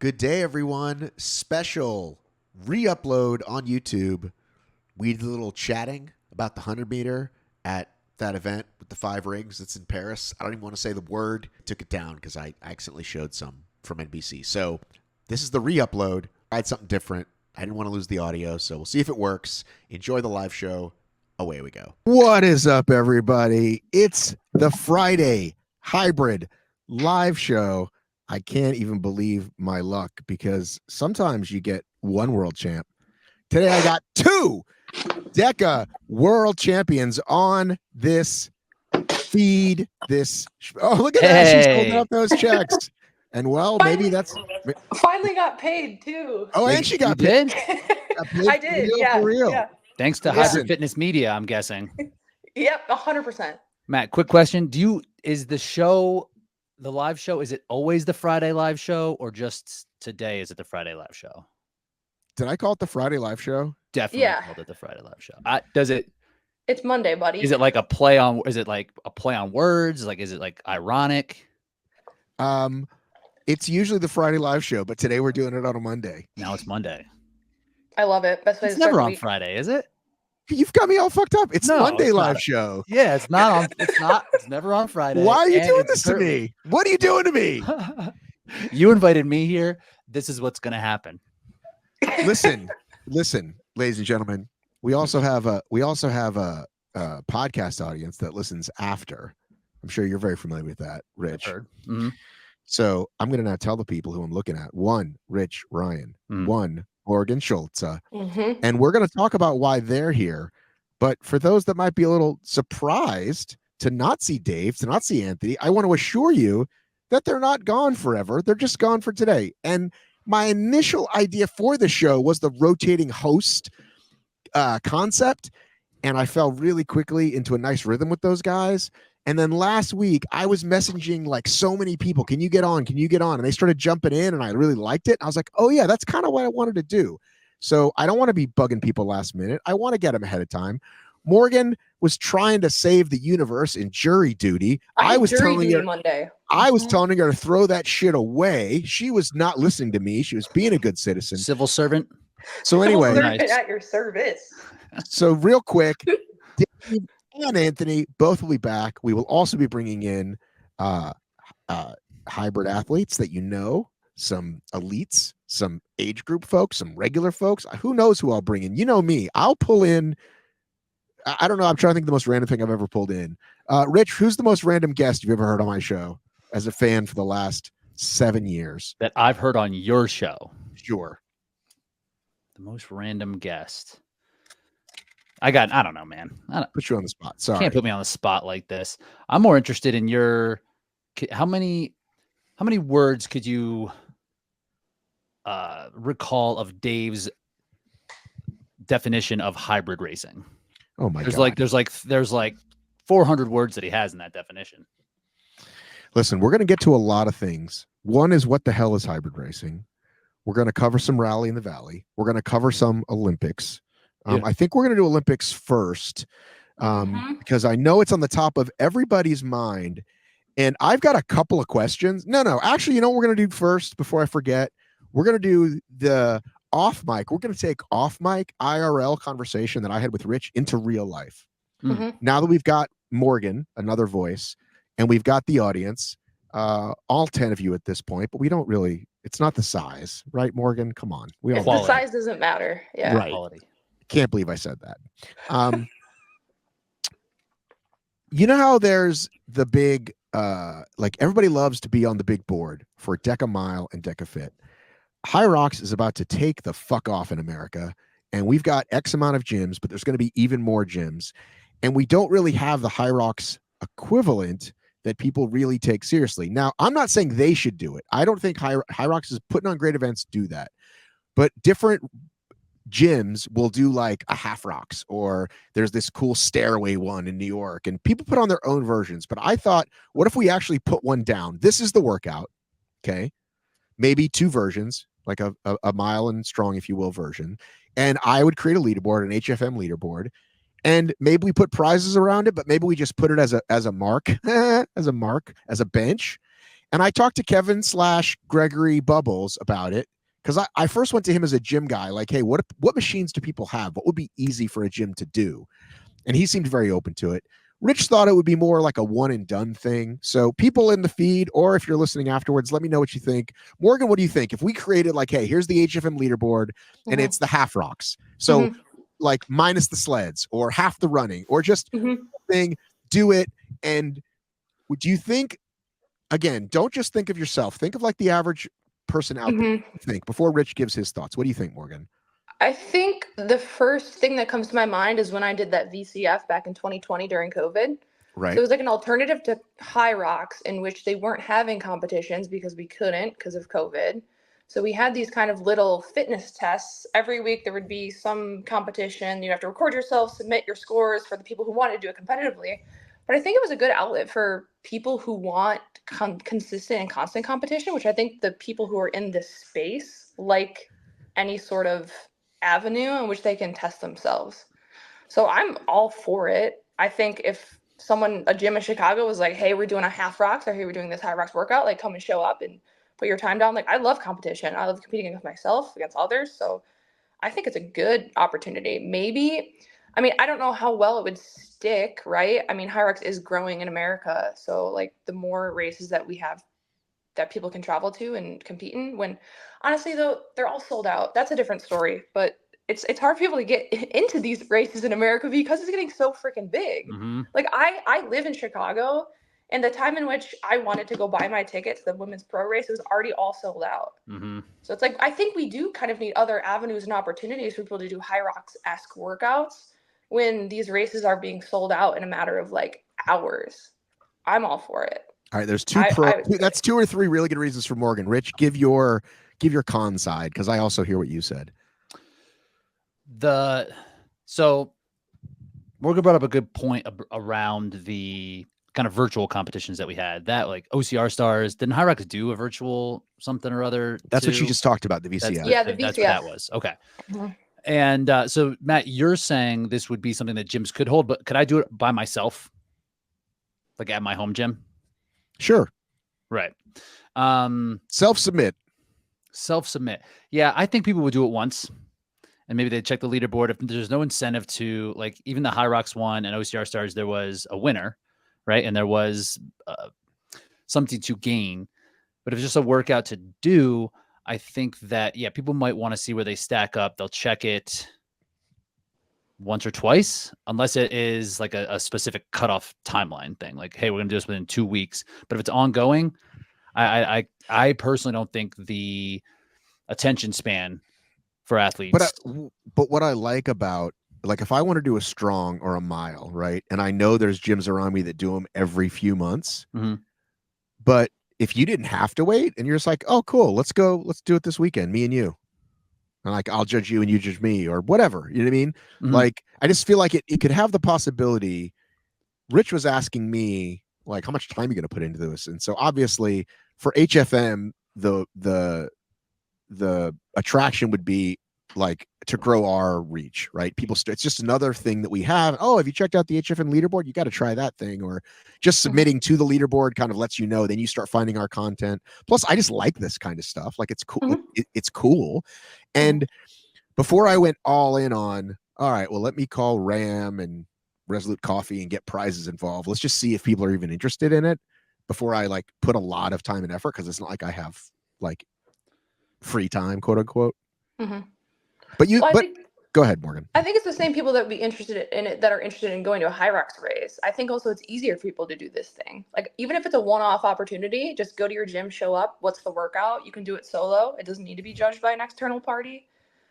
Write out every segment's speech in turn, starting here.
Good day, everyone. Special re-upload on YouTube. We did a little chatting about the 100 meter at that event with the 5 rings that's in Paris. I don't even want to say the word. Took it down because I accidentally showed some from NBC. So this is the re-upload. I had something different. I didn't want to lose the audio, so we'll see if it works. Enjoy the live show. Away we go. What is up, everybody? It's the Friday hybrid live show. I can't even believe my luck because sometimes you get one world champ. Today I got 2 DEKA world champions on this feed. Oh, look at that. She's holding up those checks. And well, maybe that's finally got paid too. Oh, and she got paid. I did. For real. Yeah. Thanks to Hybrid Fitness Media, I'm guessing. Yep, 100%. Matt, quick question. Is the live show, is it always the Friday live show, or just today is it the Friday live show? Did I call it the Friday live show? Definitely called it the Friday live show. It's Monday, buddy. Is it like a play on words? Like, is it like ironic? It's usually the Friday live show, but today we're doing it on a Monday. Now it's Monday. I love it. Best way it's to start never the on week. Friday, is it? You've got me all fucked up. It's Monday live show. Yeah, it's not on. It's never on Friday. Why are you doing this to me? What are you doing to me? You invited me here. This is what's going to happen. Listen, ladies and gentlemen. We also have a podcast audience that listens after. I'm sure you're very familiar with that, Rich. Mm-hmm. So I'm going to now tell the people who I'm looking at. 1, Rich, Ryan. 1, Morgan Schulz. And we're going to talk about why they're here. But for those that might be a little surprised to not see Dave, to not see Anthony, I want to assure you that they're not gone forever. They're just gone for today. And my initial idea for the show was the rotating host concept. And I fell really quickly into a nice rhythm with those guys. And then last week, I was messaging like so many people, can you get on? Can you get on? And they started jumping in and I really liked it. I was like, oh yeah, that's kind of what I wanted to do. So I don't want to be bugging people last minute. I want to get them ahead of time. Morgan was trying to save the universe in jury duty. I was telling her Monday. I was telling her to throw that shit away. She was not listening to me. She was being a good citizen. Civil servant. So anyway, at your service. So real quick, Dave and Anthony both will be back. We will also be bringing in hybrid athletes that some elites, some age group folks, some regular folks. Who knows who I'll bring in? You know me. I'll pull in. I don't know. I'm trying to think of the most random thing I've ever pulled in. Rich, who's the most random guest you've ever heard on my show as a fan for the last 7 years? That I've heard on your show. Sure. The most random guest. I don't know, man. I don't put you on the spot. Sorry. Can't put me on the spot like this. I'm more interested in how many words could you recall of Dave's definition of hybrid racing? Oh my God. There's like 400 words that he has in that definition. Listen, we're going to get to a lot of things. One is, what the hell is hybrid racing? We're going to cover some Rally in the Valley. We're going to cover some Olympics. I think we're going to do Olympics first because I know it's on the top of everybody's mind. And I've got a couple of questions. No. Actually, you know what we're going to do first before I forget? We're going to do the off mic. We're going to take off mic IRL conversation that I had with Rich into real life. Now that we've got Morgan, another voice, and we've got the audience, all 10 of you at this point, but we don't really, it's not the size, right, Morgan? Come on. The size doesn't matter. Yeah. Right. Quality. Can't believe I said that. You know how there's the big, like everybody loves to be on the big board for DEKA Mile and DEKA Fit. HYROX is about to take the fuck off in America, and we've got X amount of gyms, but there's going to be even more gyms, and we don't really have the HYROX equivalent that people really take seriously. Now, I'm not saying they should do it. I don't think HYROX is putting on great events do that, but different gyms will do like a half rocks, or there's this cool stairway one in New York, and people put on their own versions. But I thought, what if we actually put one down? This is the workout. Okay. Maybe 2 versions, like a mile and strong, if you will, version. And I would create a leaderboard, an HFM leaderboard. And maybe we put prizes around it, but maybe we just put it as a mark, as a bench. And I talked to Kevin / Gregory Bubbles about it because I first went to him as a gym guy. Like, hey, what machines do people have? What would be easy for a gym to do? And he seemed very open to it. Rich thought it would be more like a one and done thing. So people in the feed, or if you're listening afterwards, let me know what you think. Morgan, what do you think? If we created like, hey, here's the HFM leaderboard and it's the HYROX. So like minus the sleds or half the running or just thing, do it. And would you think, again, don't just think of yourself. Think of like the average person out there. Think before Rich gives his thoughts. What do you think, Morgan? I think the first thing that comes to my mind is when I did that VCF back in 2020 during COVID. Right. So it was like an alternative to HYROX in which they weren't having competitions because we couldn't because of COVID. So we had these kind of little fitness tests. Every week there would be some competition. You'd have to record yourself, submit your scores for the people who wanted to do it competitively. But I think it was a good outlet for people who want consistent and constant competition, which I think the people who are in this space like any sort of avenue in which they can test themselves. So I'm all for it. I think if a gym in Chicago was like, hey, we're doing a HYROX or hey, we're doing this HYROX workout, like come and show up and put your time down. Like I love competition. I love competing against myself, against others. So I think it's a good opportunity. Maybe, I mean, I don't know how well it would stick, right? I mean, HYROX is growing in America. So like the more races that we have that people can travel to and compete in, when honestly though, they're all sold out. That's a different story, but it's hard for people to get into these races in America because it's getting so freaking big. Like I live in Chicago, and the time in which I wanted to go buy my ticket to the women's pro race, it was already all sold out. So it's like, I think we do kind of need other avenues and opportunities for people to do HYROX-esque workouts when these races are being sold out in a matter of like hours. I'm all for it. All right, there's that's 2 or 3 really good reasons for Morgan. Rich, give your con side because I also hear what you said. So Morgan brought up a good point around the kind of virtual competitions that we had. That like OCR stars, didn't HYROX do a virtual something or other? That's what you just talked about, the VCF. The VCF. That's what that was. Okay. And so Matt, you're saying this would be something that gyms could hold, but could I do it by myself? Like at my home gym? Sure. Right. Self-submit. Yeah, I think people would do it once. And maybe they check the leaderboard. If there's no incentive to, like, even the HYROX one and OCR stars, there was a winner, right? And there was something to gain. But if it's just a workout to do, I think that, yeah, people might want to see where they stack up. They'll check it once or twice, unless it is like a specific cutoff timeline thing. Like, hey, we're going to do this within 2 weeks. But if it's ongoing, I personally don't think the attention span for athletes. But what I like about, like, if I want to do a strong or a mile, right? And I know there's gyms around me that do them every few months. But if you didn't have to wait and you're just like, oh, cool, let's do it this weekend, me and you. And like, I'll judge you and you judge me or whatever. You know what I mean? Like, I just feel like it could have the possibility. Rich was asking me, like, how much time are you going to put into this? And so obviously for HFM, the attraction would be like to grow our reach, right? It's just another thing that we have. Oh, have you checked out the HFM leaderboard? You got to try that thing. Or just submitting to the leaderboard kind of lets you know, then you start finding our content. Plus I just like this kind of stuff. Like it's cool. It's cool. And before I went all in on, all right, well, let me call Ram and Resolute Coffee and get prizes involved. Let's just see if people are even interested in it before I like put a lot of time and effort. Cause it's not like I have like free time, quote unquote. But go ahead, Morgan. I think it's the same people that would be interested in it that are interested in going to a HYROX race. I think also it's easier for people to do this thing. Like, even if it's a one-off opportunity, just go to your gym, show up. What's the workout? You can do it solo. It doesn't need to be judged by an external party.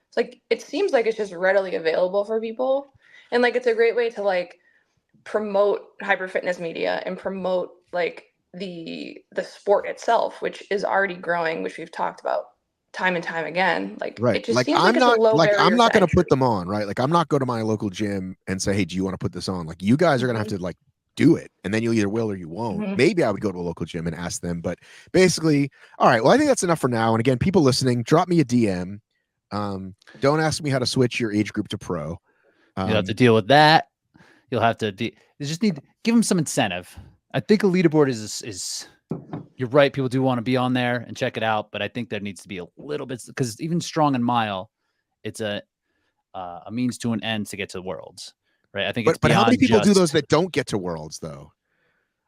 It's like, it seems like it's just readily available for people. And like, it's a great way to like promote hyper fitness media and promote like the sport itself, which is already growing, which we've talked about time and time again. Like, right. It just like seems I'm like not it's a low like I'm not going to put entry. them on, right? Like I'm not go to my local gym and say, hey, do you want to put this on? Like you guys are going to have to like do it, and then you either will or you won't. Maybe I would go to a local gym and ask them, but basically, all right. Well, I think that's enough for now. And again, people listening, drop me a DM. Don't ask me how to switch your age group to pro. You'll have to deal with that. You'll have to. You just need give them some incentive. I think a leaderboard is you're right. People do want to be on there and check it out, but I think there needs to be a little bit, because even strong and mile, it's a means to an end to get to the Worlds, right? I think it's But how many beyond people do just- those that don't get to Worlds though?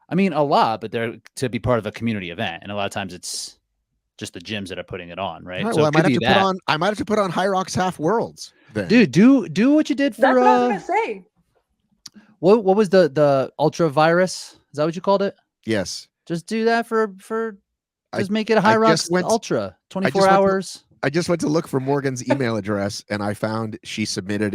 I mean, a lot, but they're to be part of a community event, and a lot of times it's just the gyms that are putting it on, right? All right, So well, it could be that. I might have to put on HYROX Half Worlds then. Dude, do what you did for That's what I was gonna say. what was the ultra virus? Is that what you called it? Yes. Just do that for I- just make it a I HYROX just went- ultra, I 24 just went to- hours. I just went to look for Morgan's email address, and I found she submitted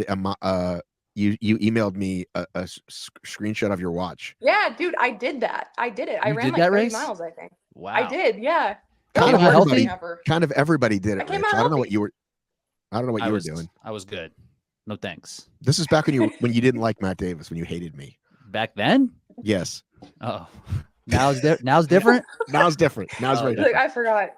you emailed me a screenshot of your watch. Yeah, dude, I did that. I did it. I You ran did like that 30 race? miles, I think. Wow. I did, yeah. Kind That of was the worst everybody- thing ever. Kind of everybody did it, I came Rich. out I don't know what healthy. you were. I don't know what you were was doing. I was good. No thanks. This is back when you didn't like Matt Davis, when you hated me. Back then? Yes. Oh. Now's different? Now it's different. Now it's Oh, very Like, different. I forgot.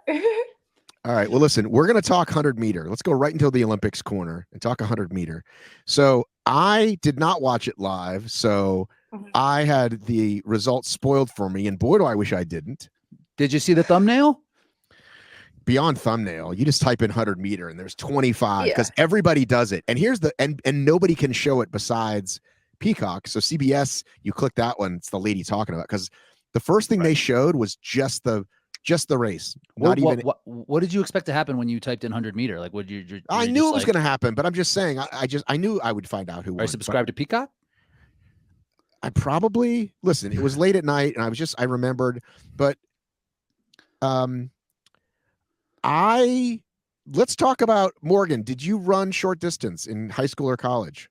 All right. Well, listen, we're going to talk 100-meter. Let's go right into the Olympics corner and talk 100-meter. So I did not watch it live. So Mhm. I had the results spoiled for me. And boy, do I wish I didn't. Did you see the thumbnail? Beyond thumbnail, you just type in 100-meter and there's 25 Yeah. because everybody does it. And here's and nobody can show it besides Peacock. So CBS, you click that one. It's the lady talking about, because the first thing they showed was just the race. Not even. What did you expect to happen when you typed in 100-meter? Like, would you? I knew it was going to happen, but I'm just saying. I knew I would find out who Are won. you subscribed to Peacock? I probably listen. It was late at night, and I remembered, but let's talk about Morgan. Did you run short distance in high school or college?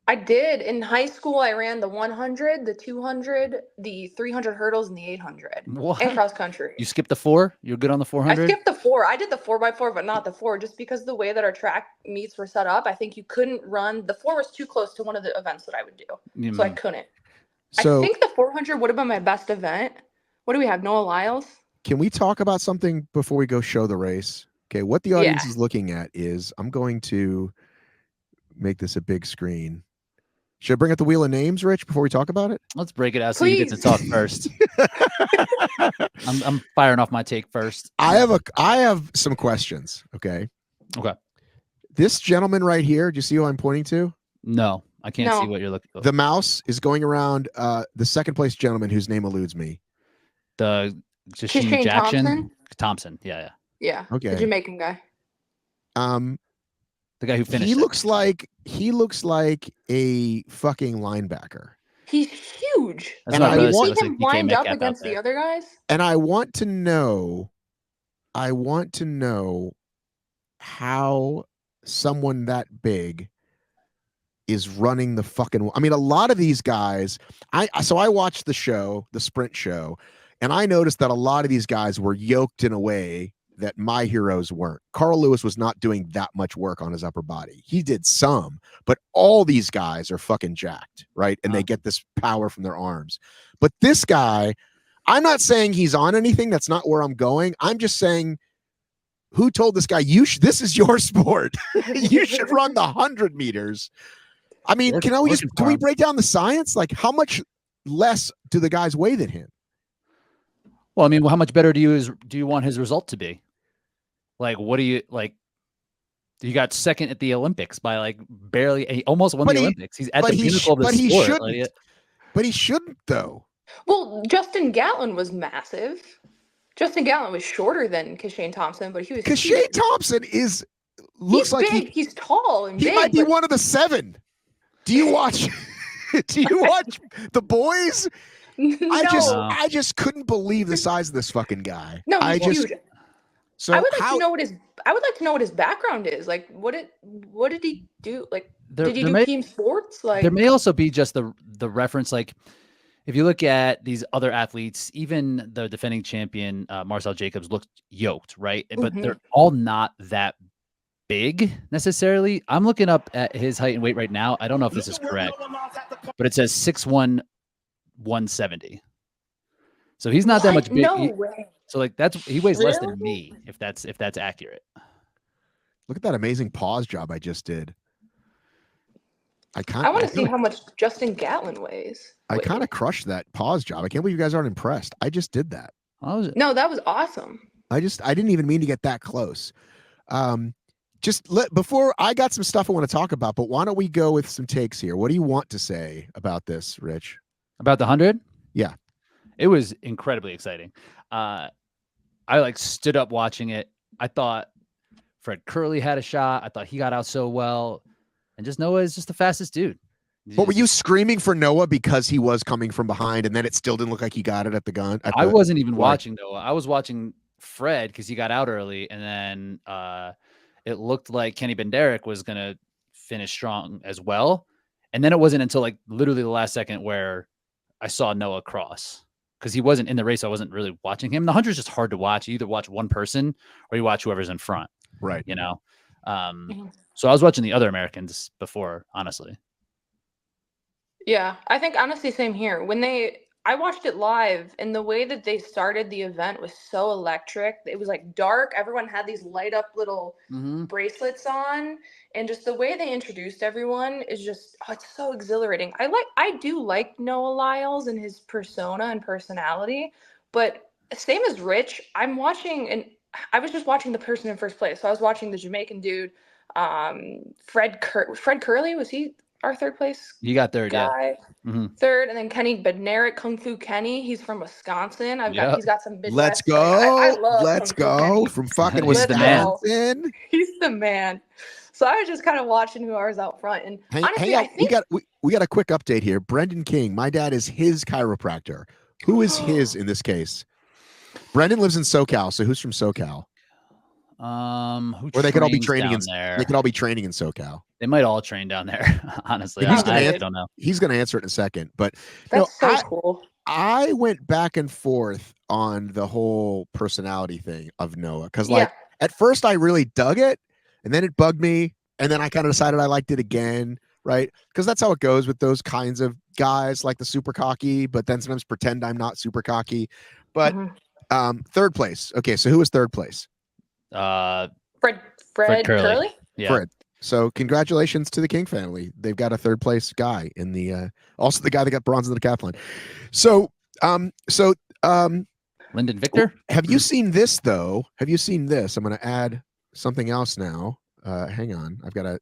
I did. In high school, I ran the 100, the 200, the 300 hurdles, and the 800. What? And cross country. You skipped the 4? You're good on the I 400? skipped the 4. I did the 4x4, but not the 4, just because the way that our track meets were set up. I think you couldn't run. The 4 was too close to one of the events that I would do. So I couldn't. So I think the 400 would have been my best event. What do we have? Noah Lyles? can we talk about something before we go show the race? Okay, what the audience Yeah. is looking at is, I'm going to make this a big screen. Should I bring up the wheel of names, Rich, before we talk about it? Let's break it out so you get to Please. talk first. I'm firing off my take first. I have some questions. Okay. Okay. This gentleman right here, do you see who I'm pointing to? No, I can't see No. what you're looking for. The mouse is going around the second place gentleman whose name eludes me. The Kishane Jasheen Jackson? Thompson? Thompson. Yeah. Yeah. Okay. The Jamaican guy. The guy who finished He it. looks like a fucking linebacker. He's huge. That's and what I I really want- see. See Looks him like DK lined up Metcalf out against the there. other guys? And I want to know how someone that big is running the fucking. I mean, a lot of these guys. I watched the show, the sprint show, and I noticed that a lot of these guys were yoked in a way that my heroes weren't. Carl Lewis was not doing that much work on his upper body. He did some, but all these guys are fucking jacked, right? And they get this power from their arms. But this guy, I'm not saying he's on anything. That's not where I'm going. I'm just saying, who told this guy, this is your sport? You should run the 100 meters. I mean, Yeah, can we looking for can we him. break down the science? Like, how much less do the guys weigh than him? Well, I mean, how much better do you want his result to be? Like, what do you like? You got second at the Olympics by like barely. He almost won But the he- Olympics. He's at but the he pinnacle of the but he sport. shouldn't. Like, But he shouldn't, though. Well, Justin Gatlin was massive. Justin Gatlin was shorter than Kishane Thompson, but he was Because huge. Shane Thompson looks He's like big. He's tall and he big. might be but one of the 7. Do you watch? Do you watch The Boys? no, I just couldn't believe the size of this fucking guy. no, I he's just huge. so I would like how to know what his background is. Like, what did he do? Like, there, did he there do may, team sports? Like, there may also be just the reference. Like, if you look at these other athletes, even the defending champion Marcel Jacobs looked yoked, right? But they're all not that big necessarily. I'm looking up at his height and weight right now. I don't know if this is correct, but it says 6'1", 170. So he's not that much big. No way. So like he weighs less than Really? me, if that's accurate. look at that amazing pause job I just did. I want to see how much Justin Gatlin weighs. I kind of crushed that pause job. I can't believe you guys aren't impressed. I just did that. No, that was awesome. I didn't even mean to get that close. Before I got some stuff I want to talk about, but why don't we go with some takes here? What do you want to say about this, Rich? About the 100? Yeah. It was incredibly exciting. I like stood up watching it. I thought Fred Curley had a shot. I thought he got out so well. And just Noah is just the fastest dude. But were you screaming for Noah because he was coming from behind and then it still didn't look like he got it at the gun? I wasn't even watching Noah. I was watching Fred because he got out early. And then it looked like Kenny Benderek was going to finish strong as well. And then it wasn't until like literally the last second where I saw Noah cross because he wasn't in the race. So I wasn't really watching him. The 100 is just hard to watch. You either watch one person or you watch whoever's in front. Right. You know? So I was watching the other Americans before, honestly. Yeah, I think honestly, same here. I watched it live, and the way that they started the event was so electric. It was like dark. Everyone had these light up little bracelets on, and just the way they introduced everyone is just, it's so exhilarating. I do like Noah Lyles and his persona and personality, but same as Rich, I'm watching, and I was just watching the person in first place. So I was watching the Jamaican dude, Fred Curley. Was he our third place? You got third, guy? Yeah. Third, and then Kenny Bednarik, Kung Fu Kenny. He's from Wisconsin. He's got some Midwest. Let's go. I love Let's go Kenny. from fucking He's the man. Wisconsin. He's the man. So I was just kind of watching who I was out front, and honestly, hang on. I think we got a quick update here. Brendan King, my dad is his chiropractor. Who is his in this case? Brendan lives in SoCal, so who's from SoCal? Or they could all be training there. They could all be training in SoCal. They might all train down there. Honestly, I don't know. He's going to answer it in a second, but that's so cool. I went back and forth on the whole personality thing of Noah because, at first I really dug it, and then it bugged me, and then I kind of decided I liked it again, right? Because that's how it goes with those kinds of guys, like the super cocky, but then sometimes pretend I'm not super cocky. But third place. Okay, so who was third place? Fred Curley. Yeah. Fred. So congratulations to the King family. They've got a third place guy in the also the guy that got bronze in the decathlon. So Lyndon Victor. Have you seen this though? Have you seen this? I'm going to add something else now. Hang on. I've got to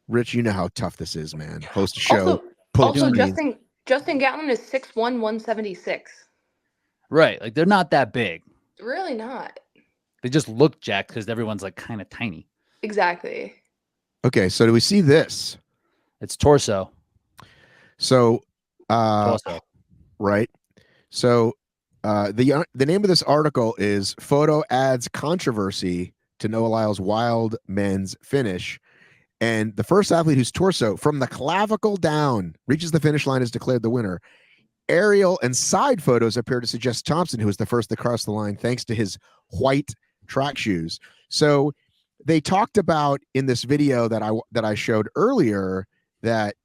Rich, you know how tough this is, man. Host a show. Also Justin Gatlin is 6'1", 176. Right. Like they're not that big. Really not. They just look jacked because everyone's like kind of tiny. Exactly. Okay, so do we see this? It's torso. So, torso. Right. So, the name of this article is "Photo Adds Controversy to Noah Lyles' Wild Men's Finish," and the first athlete whose torso from the clavicle down reaches the finish line is declared the winner. Aerial and side photos appear to suggest Thompson, who was the first to cross the line, thanks to his white track shoes. So they talked about in this video that I showed earlier that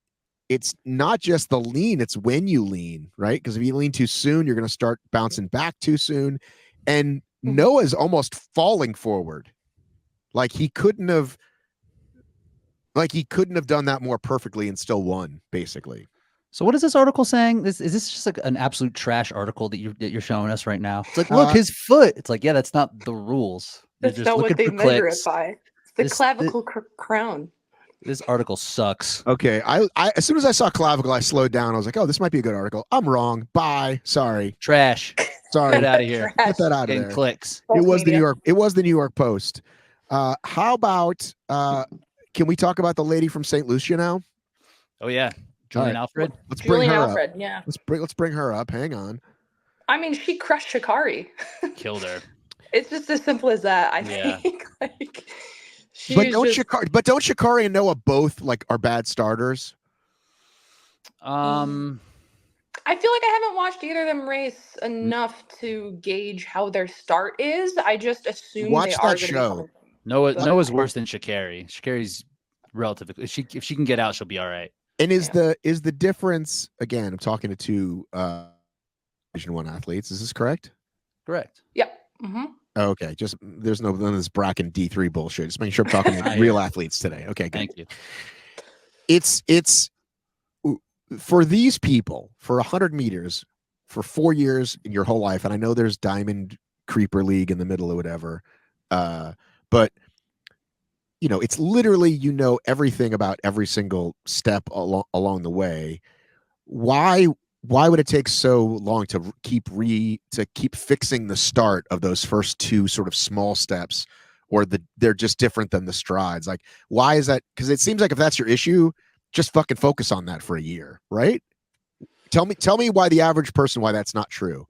it's not just the lean, it's when you lean, right? Because if you lean too soon, you're going to start bouncing back too soon. And Noah's almost falling forward. Like he couldn't have done that more perfectly and still won, basically. So what is this article saying? Is this just like an absolute trash article that you're showing us right now? It's like, look, his foot. It's like, yeah, that's not the rules. That's not what they measure it by. It's the clavicle crown. This article sucks. Okay, I as soon as I saw clavicle, I slowed down. I was like, oh, this might be a good article. I'm wrong. Bye. Sorry. Trash. Sorry. Get out of here. Get that out of there. Clicks. It was the New York Post. How about can we talk about the lady from St. Lucia now? Oh yeah. Julian Alfred. Let's bring her Alfred, up. Yeah. Let's bring her up. Hang on. I mean, she crushed Shikari. Killed her. It's just as simple as that. I think. But don't Shikari and Noah both are bad starters? I feel like I haven't watched either of them race enough to gauge how their start is. I just assume watch they are that show. Noah's worse than Shikari. Shikari's relatively. If she can get out, she'll be all right. And is the difference, again, I'm talking to two Division I athletes. Is this correct? Correct. Yep. Mm-hmm. Okay. Just there's none of this Bracken D3 bullshit. Just making sure I'm talking to real athletes today. Okay, good. Thank you. It's for these people, for 100 meters, for 4 years in your whole life, and I know there's Diamond Creeper League in the middle or whatever, but you know, it's literally, you know, everything about every single step along the way. Why would it take so long to keep fixing the start of those first two sort of small steps, or they're just different than the strides? Like, why is that? Because it seems like if that's your issue, just fucking focus on that for a year, right? Tell me why the average person, why that's not true.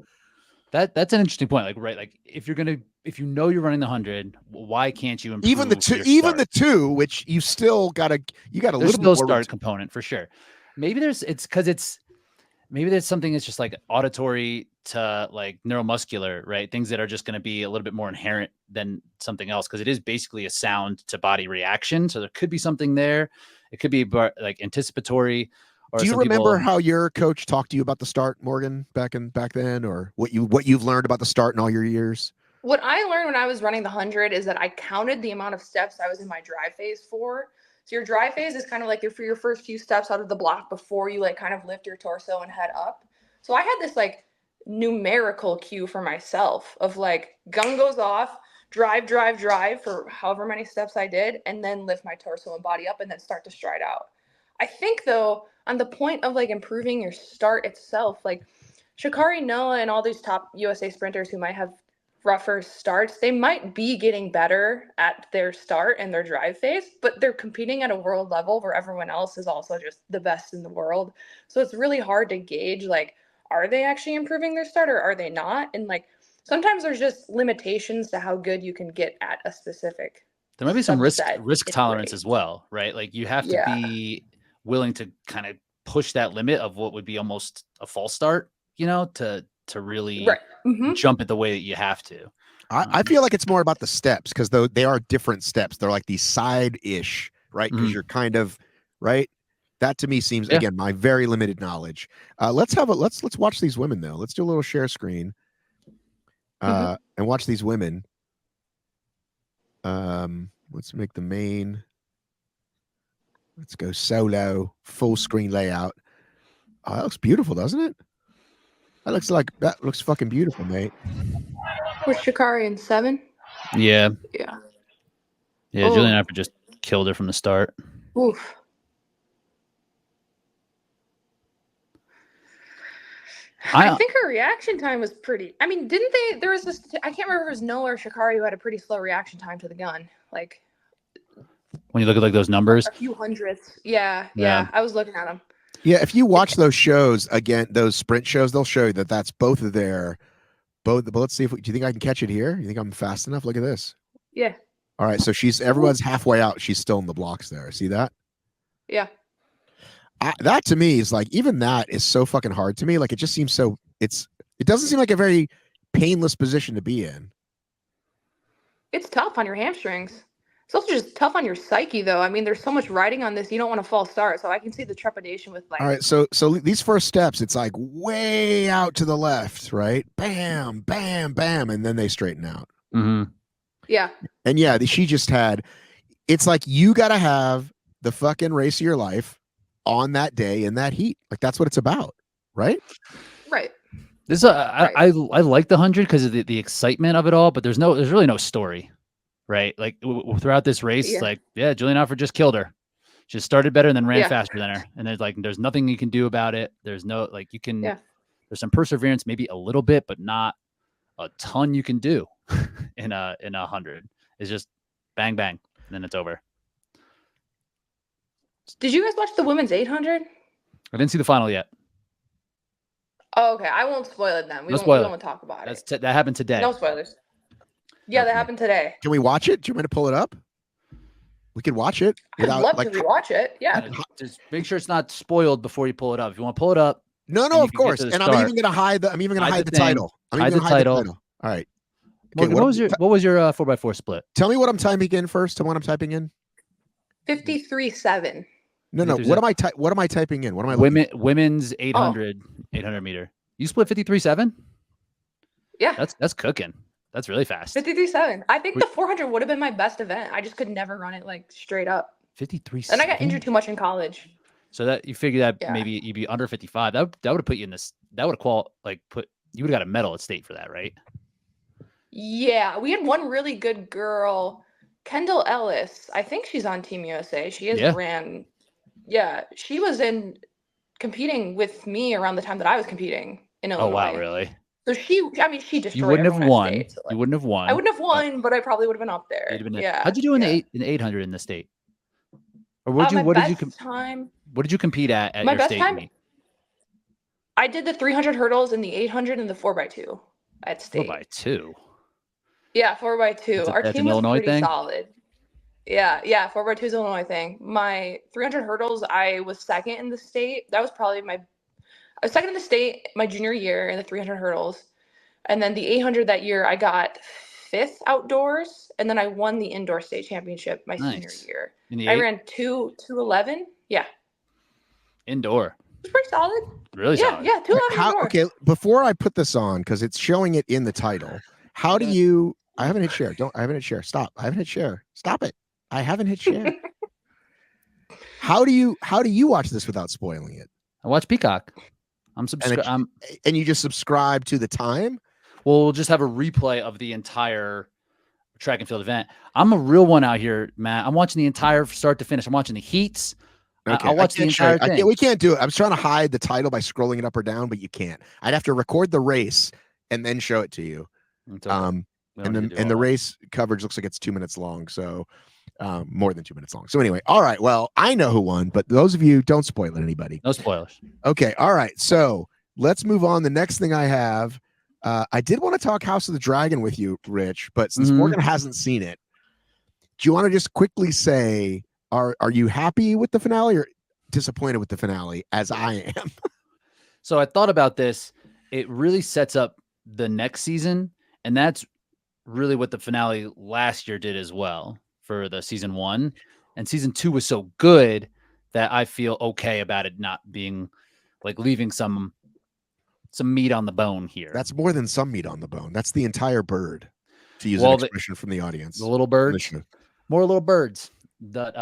That's an interesting point. Like, right, like if you know you're running the 100, why can't you improve even the two, which you still gotta there's little still more start component for sure. Maybe there's something that's just like auditory to like neuromuscular, right? Things that are just going to be a little bit more inherent than something else, because it is basically a sound to body reaction. So there could be something there. It could be like anticipatory. Or do you remember how your coach talked to you about the start, Morgan, back then, or what you've learned about the start in all your years? What I learned when I was running the 100 is that I counted the amount of steps I was in my drive phase for. So your drive phase is kind of like for your first few steps out of the block before you like kind of lift your torso and head up. So I had this like numerical cue for myself of like gun goes off, drive for however many steps I did, and then lift my torso and body up and then start to stride out. I think though, on the point of like improving your start itself, like Sha'Carri, Noah, and all these top USA sprinters who might have rougher starts, they might be getting better at their start and their drive phase, but they're competing at a world level where everyone else is also just the best in the world. So it's really hard to gauge, like, are they actually improving their start or are they not? And like, sometimes there's just limitations to how good you can get at a specific. There might be some risk tolerance rate as well, right? Like you have to be willing to kind of push that limit of what would be almost a false start, you know, to really jump it the way that you have to. I feel like it's more about the steps, because though they are different steps, they're like these side-ish, right? Because you're kind of right. That to me seems, again, my very limited knowledge. Let's watch these women though. Let's do a little share screen and watch these women. Let's make the main. Let's go solo, full screen layout. Oh, that looks beautiful, doesn't it? That looks fucking beautiful, mate. Was Sha'Carri in 7? Yeah. Oh. Julian Apper just killed her from the start. Oof. I think her reaction time was pretty. I mean, didn't they? There was this. I can't remember if it was Noah or Sha'Carri who had a pretty slow reaction time to the gun. Like when you look at like those numbers, a few hundredths. Yeah. I was looking at them. Yeah, if you watch those shows again, those sprint shows, they'll show you that that's both of their. But let's see do you think I can catch it here? You think I'm fast enough? Look at this. Yeah. All right, so everyone's halfway out. She's still in the blocks there. See that? Yeah. That to me is like, even that is so fucking hard to me. Like, it just seems so. It doesn't seem like a very painless position to be in. It's tough on your hamstrings. It's also just tough on your psyche, though. I mean, there's so much riding on this. You don't want to false start, so I can see the trepidation with like. All right, so these first steps, it's like way out to the left, right? Bam, bam, bam, and then they straighten out. Yeah. And yeah, she just had. It's like you got to have the fucking race of your life on that day in that heat. Like that's what it's about, right? Right. This I like the 100 because of the excitement of it all, but there's really no story. Right, like throughout this race, Julian Alford just killed her. She started better and then ran faster than her, and there's nothing you can do about it. There's no you can. Yeah. There's some perseverance, maybe a little bit, but not a ton you can do in a 100. It's just bang bang, and then it's over. Did you guys watch the women's 800? I didn't see the final yet. Oh, okay. I won't spoil it then. We won't talk about it. That happened today. No spoilers. Yeah, that happened today. Can we watch it? Do you want me to pull it up? We could watch it. I'd love to rewatch it. Yeah. Just make sure it's not spoiled before you pull it up. If you want to pull it up. No, of course. And I'm even going to hide the title. Hide the title. All right. Okay, what was your 4x4 split? Tell me what I'm typing in first. Tell me what I'm typing in. 53.7. No. What am I typing in? What am I women's 800 meter. You split 53.7? Yeah. That's cooking. That's really fast. 53.7. I think the 400 would have been my best event. I just could never run it like straight up. 53.7. And I got injured too much in college. So that you figure that Yeah. maybe you'd be under 55. That would have put you in this. That would have you would have got a medal at state for that, right? Yeah, we had one really good girl, Kendall Ellis. I think she's on Team USA. She has Yeah. ran. Yeah, she was in competing with me around the time that I was competing in Oh Illinois. wow, really? So she destroyed You wouldn't have everyone at won. state. So You wouldn't have won. I wouldn't have won, but I probably would have been up there. You'd have been Yeah. How'd you do in yeah. the 800 in the state? Or My what did you time? what did you compete at My your best state time. meet? I did the 300 hurdles and the 800 and the 4x2 at state. 4x2. Yeah, 4x2. Our That's team an was Illinois pretty thing? solid. Yeah, 4x2 is an Illinois thing. My 300 hurdles, I was second in the state. That was probably I was second in the state my junior year in the 300 hurdles. And then the 800 that year, I got 5th outdoors. And then I won the indoor state championship my senior year. In the I 8? ran 2:11. Yeah. Indoor. It was pretty solid. Really solid. Yeah, 2:11 indoor. Okay, before I put this on, because it's showing it in the title, how do you... I haven't hit share. I haven't hit share. Stop. I haven't hit share. Stop it. I haven't hit share. How do you watch this without spoiling it? I watch Peacock. I'm subscribed. And you just subscribe to the time? We'll just have a replay of the entire track and field event. I'm a real one out here, Matt. I'm watching the entire start to finish. I'm watching the heats. Okay. I'll watch the entire thing. We can't do it. I was trying to hide the title by scrolling it up or down, but you can't. I'd have to record the race and then show it to you. Okay. And the race coverage looks like it's 2 minutes long, so more than 2 minutes long. So anyway, all right. Well, I know who won, but those of you, don't spoil it, anybody. No spoilers. Okay. All right. So let's move on. The next thing I have, I did want to talk House of the Dragon with you, Rich, but since Morgan hasn't seen it, do you want to just quickly say, are you happy with the finale or disappointed with the finale, as I am? So I thought about this. It really sets up the next season, and that's really what the finale last year did as well for the season 1. And season 2 was so good that I feel okay about it not being like leaving some meat on the bone here. That's more than some meat on the bone. That's the entire bird, to use an expression from the audience. The little birds, more little birds. That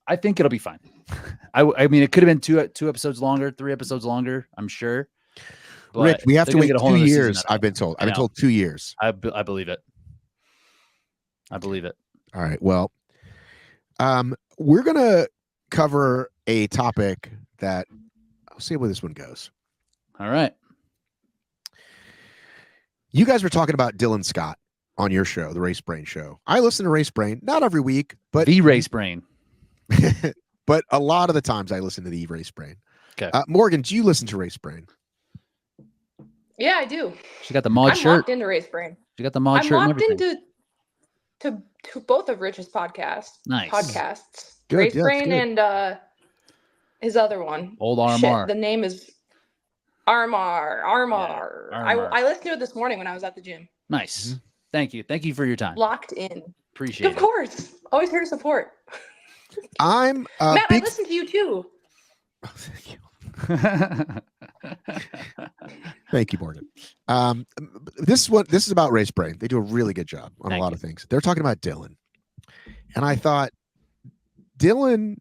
I think it'll be fine. I mean, it could have been two episodes longer, 3 episodes longer, I'm sure. But Rich, we have to wait 2 years. I've been told. I've been told 2 years. I believe it. I believe it. All right. Well, we're gonna cover a topic that I'll see where this one goes. All right. You guys were talking about Dylan Scott on your show, the Race Brain Show. I listen to Race Brain, not every week, but the Race Brain. But a lot of the times I listen to the Race Brain. Okay. Morgan, do you listen to Race Brain? Yeah, I do. She got the mod I'm shirt. locked into Race Brain. She got the mod shirt. I'm and locked everything. into to both of Rich's podcasts. Nice. Podcasts. Good, Race yeah, Brain good. and his other one. Old RMR. The name is RMR. RMR. Yeah, RMR. I listened to it this morning when I was at the gym. Nice. Thank you. Thank you for your time. Locked in. Appreciate Of course. Always here to support. I'm Matt, big... I listened to you too. Oh, thank you. it. Thank you, Morgan. This is about Race Brain. They do a really good job on a lot of things. They're talking about Dylan, and I thought Dylan,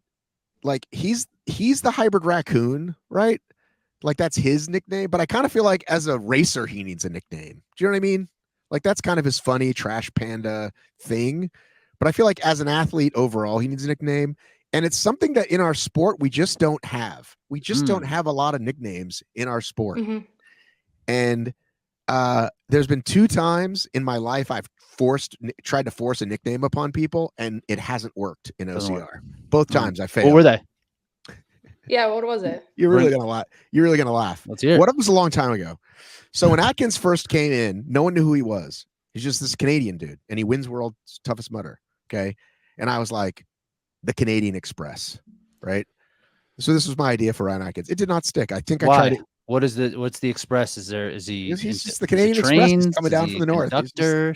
like he's the hybrid raccoon, right? Like that's his nickname. But I kind of feel like as a racer, he needs a nickname. Do you know what I mean? Like that's kind of his funny trash panda thing. But I feel like as an athlete overall, he needs a nickname. And it's something that in our sport, we just don't have. We just don't have a lot of nicknames in our sport. Mm-hmm. And there's been 2 times in my life I've tried to force a nickname upon people, and it hasn't worked in OCR. Both times I failed. What were they? Yeah, what was it? You're really gonna laugh. You're really gonna laugh. Let's hear it. What was a long time ago. So when Atkins first came in, no one knew who he was. He's just this Canadian dude, and he wins world's toughest mudder. Okay, and I was like, the Canadian Express, right? So this was my idea for Ryan Atkins. It did not stick. I think I tried it. What's the Express? Is he? He's just the Canadian Express. He's coming down from the north. Conductor.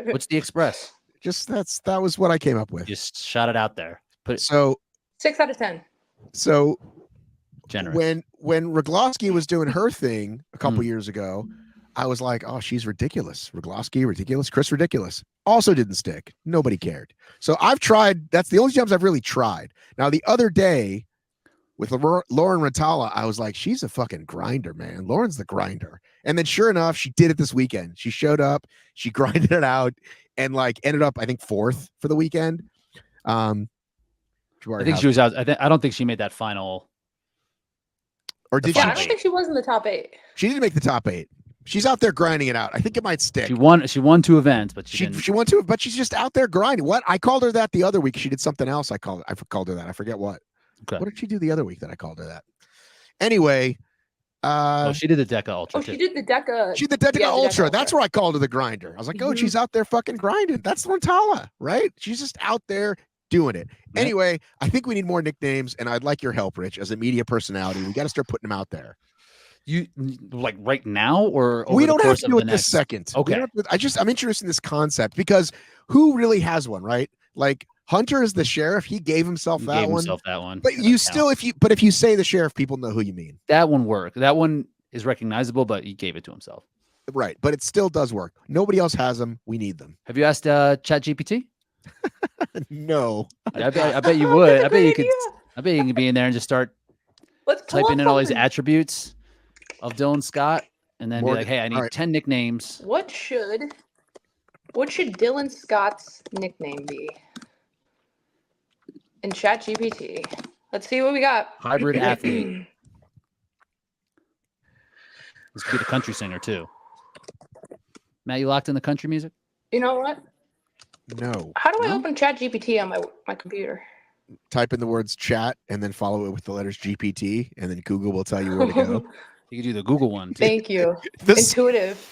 What's the Express? That was what I came up with. Just shot it out there. Put it. So 6 out of 10. So generous. when Rogloski was doing her thing a couple years ago, I was like, oh, she's ridiculous. Rogloski, ridiculous. Chris, ridiculous. Also didn't stick. Nobody cared. So I've tried. That's the only times I've really tried. Now, the other day with Lauren Ratala, I was like, she's a fucking grinder, man. Lauren's the grinder. And then sure enough, she did it this weekend. She showed up, she grinded it out, and like ended up, I think, 4th for the weekend. I think she was out. I don't think she made that final. Or did I don't think she was in the top 8. She didn't make the top 8. She's out there grinding it out. I think it might stick. She won 2 events, but she won 2, but she's just out there grinding. What? I called her that the other week. She did something else. I called her that. I forget what. Okay. What did she do the other week that I called her that? Anyway, she did the DEKA Ultra. She did the DEKA. She did the DEKA Ultra. That's where I called her the grinder. I was like, oh, she's out there fucking grinding. That's Rantala, right? She's just out there doing it. Yep. Anyway, I think we need more nicknames, and I'd like your help, Rich, as a media personality. We got to start putting them out there. You like right now, or we don't have to do it this second. Okay. I'm interested in this concept because who really has one, right? Like Hunter is the sheriff. He gave himself that one. But you still, if you say the sheriff, people know who you mean. That one worked. That one is recognizable, but he gave it to himself. Right, but it still does work. Nobody else has them. We need them. Have you asked ChatGPT? No. I bet you would. I bet you could. I bet you can be in there and just start typing in all these attributes of Dylan Scott, and then Morgan, be like, "Hey, I need 10 nicknames." What should Dylan Scott's nickname be? In ChatGPT. Let's see what we got. Hybrid athlete. This could be the country singer too. Matt, you locked in the country music? You know what? No. How do I open ChatGPT on my computer? Type in the words chat and then follow it with the letters GPT, and then Google will tell you where to go. You can do the Google one too. Thank you. Intuitive.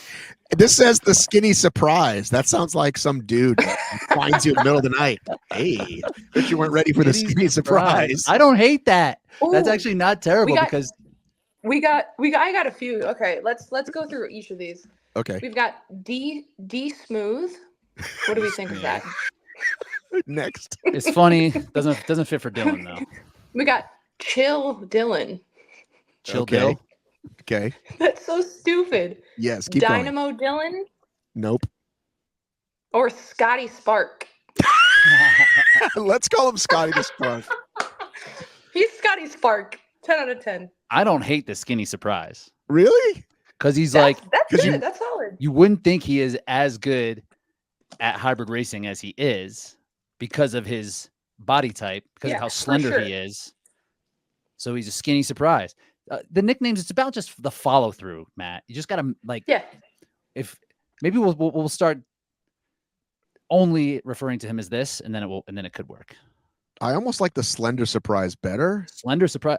This says the skinny surprise. That sounds like some dude finds you in the middle of the night. Hey, but you weren't ready for the skinny surprise. I don't hate that. Ooh, that's actually not terrible because I got a few. Okay, let's go through each of these. Okay. We've got D Smooth. What do we think of that? Next. It's funny. Doesn't fit for Dylan though. We got Chill Dylan. Chill Dylan. Okay. That's so stupid. Yes. Keep Dynamo going. Dylan. Nope. Or Scotty Spark. Let's call him Scotty the Spark. He's Scotty Spark. 10 out of 10. I don't hate the skinny surprise. Really? Because he's that's good. That's solid. You wouldn't think he is as good at hybrid racing as he is because of his body type, because of how slender he is. So he's a skinny surprise. The nicknames, it's about just the follow through, Matt. You just got to if maybe we'll start only referring to him as this, and then it could work. I almost like the slender surprise better. Slender surprise.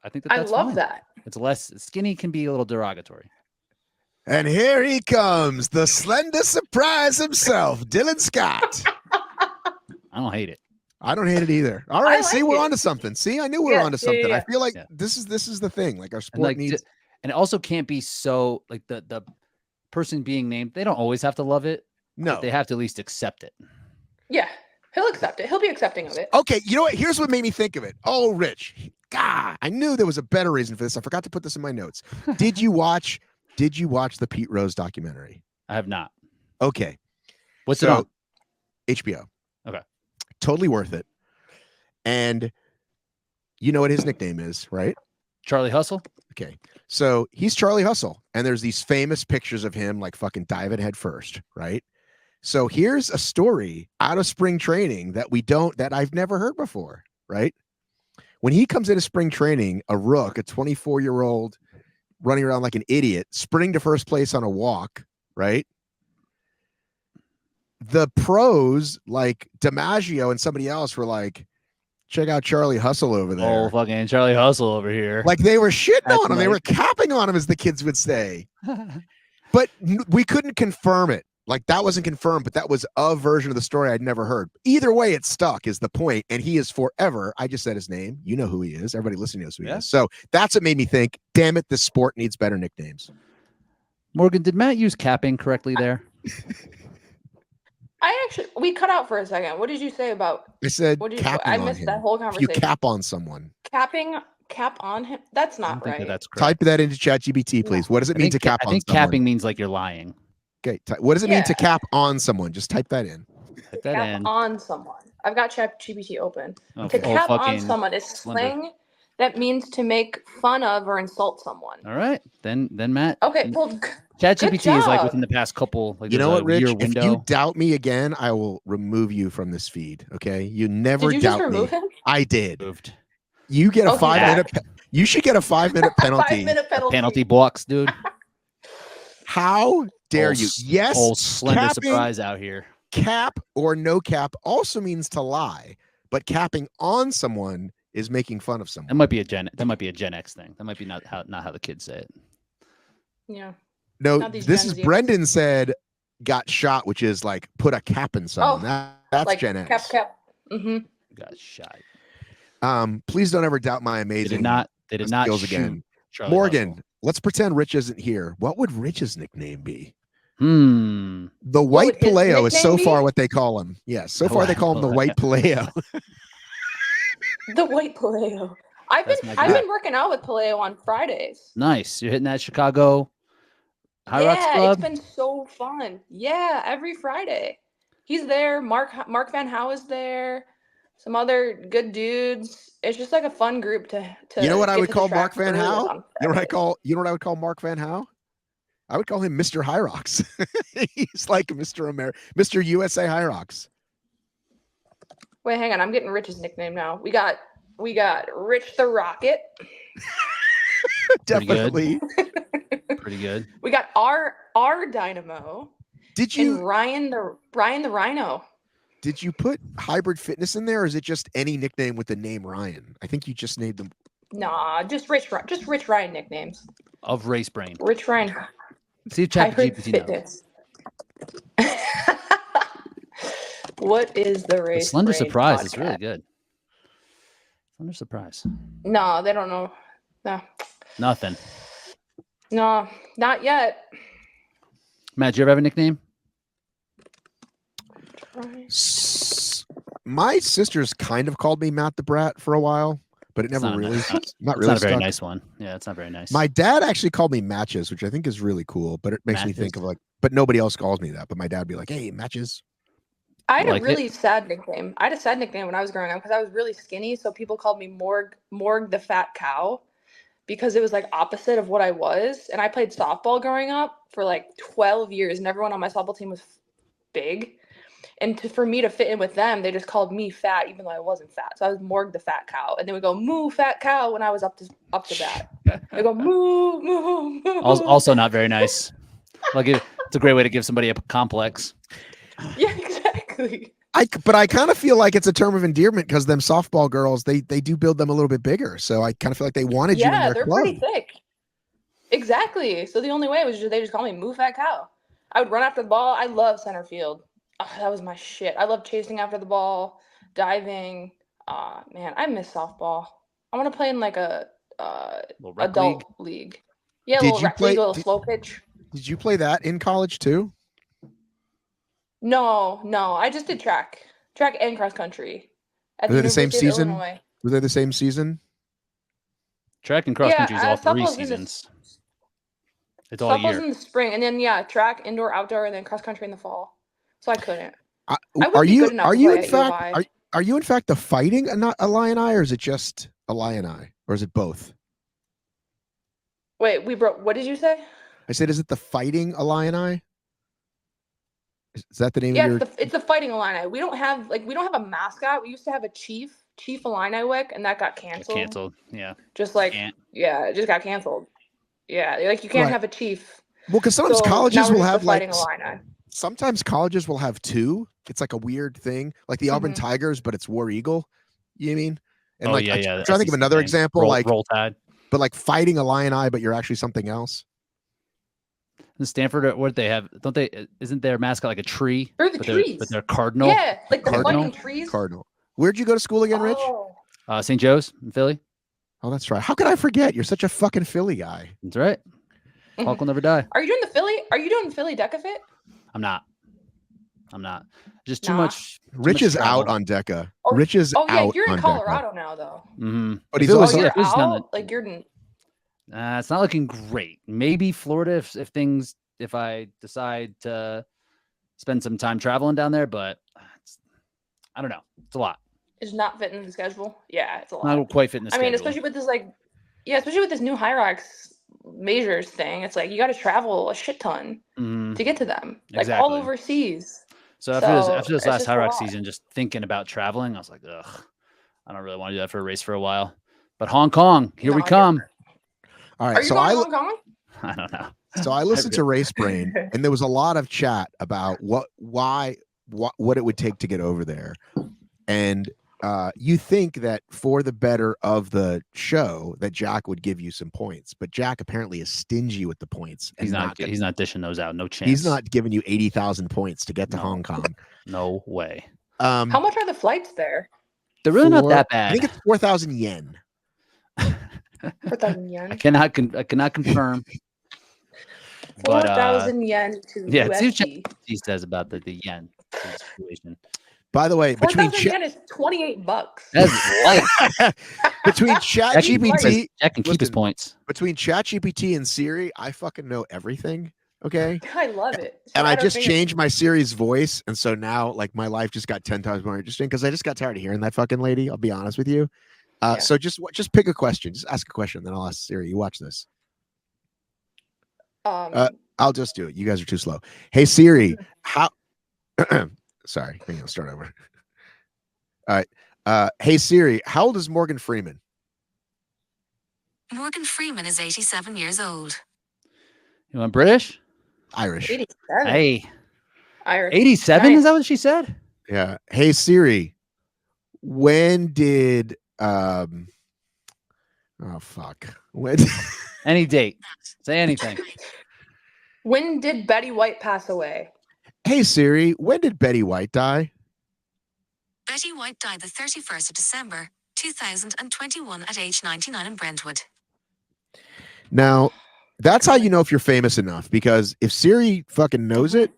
I think that's I love fine. that. It's less skinny can be a little derogatory. And here he comes, the slender surprise himself, Dylan Scott. I don't hate it. I don't hate it either. All right, like we're onto something. See, I knew we were onto something. I feel like this is the thing. Like our sport needs, and it also can't be so like the person being named. They don't always have to love it. No, they have to at least accept it. Yeah, he'll accept it. He'll be accepting of it. Okay, you know what? Here's what made me think of it. Oh, Rich, God, I knew there was a better reason for this. I forgot to put this in my notes. Did you watch the Pete Rose documentary? I have not. Okay, what's it on? HBO. Okay. Totally worth it. And you know what his nickname is, right? Charlie Hustle. Okay. So he's Charlie Hustle. And there's these famous pictures of him like fucking diving head first, right? So here's a story out of spring training that I've never heard before, right? When he comes into spring training, a rook, a 24-year-old running around like an idiot, sprinting to first place on a walk, right? The pros like DiMaggio and somebody else were like, check out Charlie Hustle over there. Oh, fucking Charlie Hustle over here. Like they were shitting on him. They were capping on him, as the kids would say. But we couldn't confirm it. Like that wasn't confirmed, but that was a version of the story I'd never heard. Either way, it stuck is the point. And he is forever. I just said his name. You know who he is. Everybody listening knows who he is. So that's what made me think, damn it, this sport needs better nicknames. Morgan, did Matt use capping correctly there? We cut out for a second. What did you say about? I said I missed that whole conversation. You cap on someone. Capping Cap on him? That's I don't not think right. that's Type correct. that into ChatGPT, please. What does it mean to cap I on think someone? capping means like you're lying. Okay. What does it mean to Yeah. cap on someone? Just type that in. Type that Cap in. on someone. I've got ChatGPT open. Oh, To cap on fucking someone is Slender. slang that means to make fun of or insult someone. All right, then Matt. Okay, well, good ChatGPT is like job. within the past couple. Like You know there's what, a Rich? year If window. you doubt me again, I will remove you from this feed. Okay? You never Did you doubt just remove me. him? I did. Moved. You get a Oh, he's 5-minute. back. You should get a 5-minute penalty. 5-minute penalty. Penalty box, dude. How dare Old you? s- Yes, Old Slender capping, surprise out here. cap or no cap also means to lie, but capping on someone is making fun of That someone. might be a Gen X thing. That might be not how the kids say it. Yeah. No, Not these this Gen is Zers. Brendan said got shot, which is like put a cap in someone. That's Like Gen X. cap. Mm-hmm. Got shot. Please don't ever doubt my They amazing did not skills shoot again. Charlie Morgan, Russell. let's pretend Rich isn't here. What would Rich's nickname be? Hmm. The What White would his Paleo is so nickname far be? what they call him. Yes, so The far they White call him the White Paleo. The white Paleo. I've That's my been guy. working out with Paleo on Fridays. Nice. You're hitting that Chicago HYROX Yeah, Club. it's been so fun. Yeah, every Friday. He's there. Mark Van Houw is there. Some other good dudes. It's just like a fun group to You know what I get would to the call track Mark Van early Houw? on You know what I Fridays. would call Mark Van Houw? I would call him Mr. HYROX. He's like Mr. USA HYROX. Wait, hang on. I'm getting Rich's nickname now. We got Rich the Rocket. Pretty good. Definitely. Pretty good. We got R Dynamo Did and you Ryan the Rhino. put hybrid fitness in there, or is it just any nickname with the name Ryan? I think you just named them. Nah, just Rich Ryan nicknames. Of Race Brain. Rich Ryan See if hybrid ChatGPT knows. fitness. What is the The race? Slender Brain surprise podcast? is really good. Slender surprise. No, they don't know. Nothing. No, not yet. Matt, do you ever have a nickname? My sisters kind of called me Matt the Brat for a while, but it It's never not a really, nice- not It's really not a very stuck. nice one. Yeah, it's not very nice. My dad actually called me Matches, which I think is really cool, but it makes me think Matches? of but nobody else calls me that. But my dad would be like, hey, Matches. I had like a it. really sad nickname. I had a sad nickname when I was growing up because I was really skinny. So people called me Morg the Fat Cow because it was like opposite of what I was. And I played softball growing up for like 12 years, and everyone on my softball team was big. And for me to fit in with them, they just called me fat, even though I wasn't fat. So I was Morg the Fat Cow, and they would go moo fat cow when I was up to bat. They go moo moo moo. Also not very nice. Like it's a great way to give somebody a complex. Yeah, exactly. But I kind of feel like it's a term of endearment because them softball girls, they do build them a little bit bigger. So I kind of feel like they wanted you in Yeah, their they're club. pretty thick. Exactly. So the only way was they just call me moo fat cow. I would run after the ball. I love center field. Oh, that was my shit. I love chasing after the ball, diving. Man, I miss softball. I want to play in like a Little rec adult league. Yeah, a Did little you rec play- league, a little did- slow pitch. Did you play that in college too? No. I just did track and cross country at Were they the same University of season? Illinois. Were they the same season? Track and cross Yeah, country is all 3 softball's in the- seasons. It's all Softball's year. in the spring, and then track, indoor, outdoor, and then cross country in the fall. So I couldn't. I would Are be you good enough are to you play in at fact UI. are you in fact the fighting a lion eye, or is it just a lion eye, or is it both? Wait, we broke. What did you say? I said, is it the fighting a lion eye? Is that the name Yeah, of your? it's the Fighting Illini. We don't have a mascot. We used to have a Chief Illini Wick, and that got canceled. Canceled. Yeah. Just like Can't. it just got canceled. Yeah, like you can't Right. have a chief. Well, because sometimes So colleges now we're will just have the like Fighting Illini. sometimes colleges will have two. It's like a weird thing, like the Auburn Mhm. Tigers, but it's War Eagle. You know what I mean? And Oh, like, yeah, I'm yeah. trying to think of another example, Roll Tide. but like fighting a lion eye, but you're actually something else. In Stanford, what they have? Don't they? Isn't their mascot like a tree? They're the but trees. But they're cardinal. Yeah, like the Cardinal? fighting trees. Cardinal. Where'd you go to school again, Rich? Oh. St. Joe's in Philly. Oh, that's right. How could I forget? You're such a fucking Philly guy. That's right. Mhm. Hawk will never die. Are you doing the Philly? Are you doing Philly DEKA FIT? I'm not. Just too Nah. much. Rich much is out travel. on DEKA. Oh, Rich is oh yeah, out you're in on DEKA. Colorado now, though. Mm-hmm. But If he's it was, Oh, also you're if it was down out. Like you're. it's not looking great. Maybe Florida if I decide to spend some time traveling down there, but I don't know. It's a lot. Is not fitting the schedule. Yeah, it's a lot. Not quite fitting the I mean, schedule. especially with this especially with this new HYROX majors thing. It's like you got to travel a shit ton Mhm. to get to them, like Exactly. all overseas. So after this it's last just a HYROX lot. season, just thinking about traveling, I was like, ugh, I don't really want to do that for a race for a while. But Hong Kong, here we No, come. all right. Are you So going to Hong Kong? I don't know. So I listened to Race Brain, and there was a lot of chat about what it would take to get over there. And you think that for the better of the show, that Jack would give you some points, but Jack apparently is stingy with the points. And He's not dishing those out. No chance. He's not giving you 80,000 points to get to Hong Kong. No way. How much are the flights there? They're really not that bad. I think it's 4,000 yen. 4,000 yen. I cannot confirm. 4,000 yen to Yeah, see what USD. he says about the yen situation. By the way, between 4,000 yen is $28. That's light. between ChatGPT, Jack can keep his listen, points. between ChatGPT and Siri, I fucking know everything. Okay. I love it. And I just changed my Siri's voice. And so now, like, my life just got 10 times more interesting because I just got tired of hearing that fucking lady. I'll be honest with you. Yeah. So just pick a question. Just ask a question. Then I'll ask Siri. You watch this. I'll just do it. You guys are too slow. Hey, Siri, how. Sorry. Hang on. Start over. All right. Hey, Siri, how old is Morgan Freeman? Morgan Freeman is 87 years old. You want British? Irish. 87. Hey. Irish. 87? Nice. Is that what she said? Yeah. Hey, Siri, when did oh fuck. When Any date. Say anything. When did Betty White pass away? Hey Siri, when did Betty White die? Betty White died the 31st of December, 2021 at age 99 in Brentwood. Now, that's how you know if you're famous enough, because if Siri fucking knows it,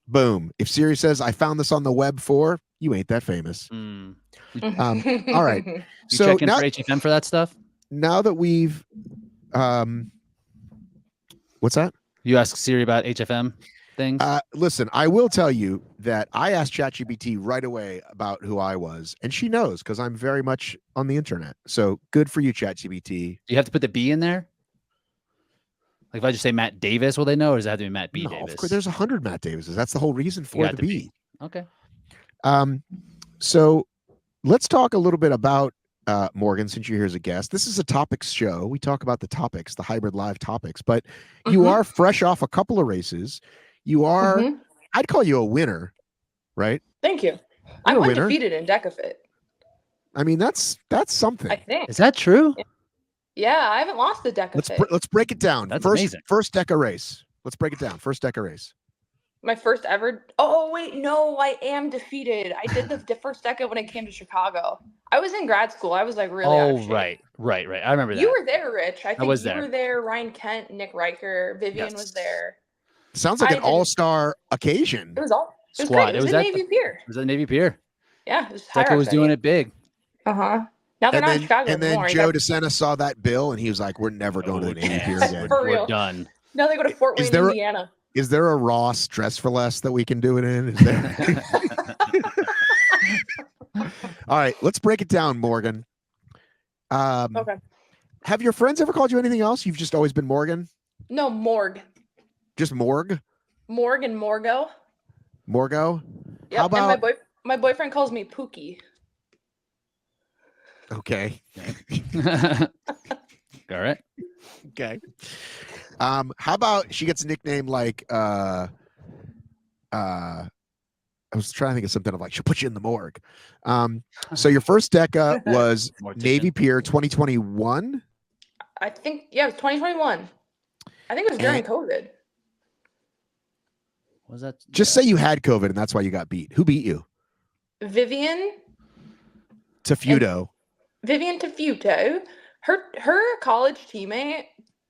boom. If Siri says, I found this on the web for, you ain't that famous. All right. You So check in now, for HFM for that stuff? now that we've what's that? You ask Siri about HFM things? Listen, I will tell you that I asked ChatGPT right away about who I was, and she knows because I'm very much on the internet. So good for you, ChatGPT. Do you have to put the B in there? Like if I just say Matt Davis, will they know, or does it have to be Matt B. No, Davis? of course, there's 100 Matt Davises. That's the whole reason for got the the B. Okay. So let's talk a little bit about Morgan, since you're here as a guest. This is a topics show. We talk about the topics, the hybrid live topics, but you are fresh off a couple of races. You are, I'd call you a winner, right? Thank you. You're I'm a winner. undefeated in DEKA FIT. I mean, that's something. I think. Is that true? Yeah, I haven't lost the DEKA FIT. Let's break it down. That's first amazing. First DEKA race. Let's break it down. First DEKA race. My first ever. Oh wait, no, I am defeated. I did the first DEKA when it came to Chicago. I was in grad school. I was like really. out of shape. Right. I remember that. You were there, Rich. I think was you there. were there. Ryan Kent, Nick Riker, Vivian was there. Sounds like I an didn't- all-star occasion. It was all. It was Squad. great. It It was was in at Navy Pier. Was that Navy Pier? Yeah, it was DEKA was doing it big. Now they're And not in then, Chicago and then anymore. Joe DeSena saw that bill, and he was like, "We're never going to the Navy Pier again." For We're real. done. Now they go to Fort Is Wayne, there a- Indiana. Is there a Ross Dress for Less that we can do it in? Is there? All right, let's break it down, Morgan. Okay. Have your friends ever called you anything else? You've just always been Morgan? No, Morg. Just Morg? Morg and Morgo. Morgo? Yep. How about... And my boyfriend calls me Pookie. Okay. All right. Okay. How about she gets a nickname like I was trying to think of something of like she'll put you in the morgue. So your first DEKA was Mortician. Navy Pier 2021. I think it was 2021. I think it was during COVID. Was that Just say you had COVID and that's why you got beat. Who beat you? Vivian Tafuto. Tafuto. Her college teammate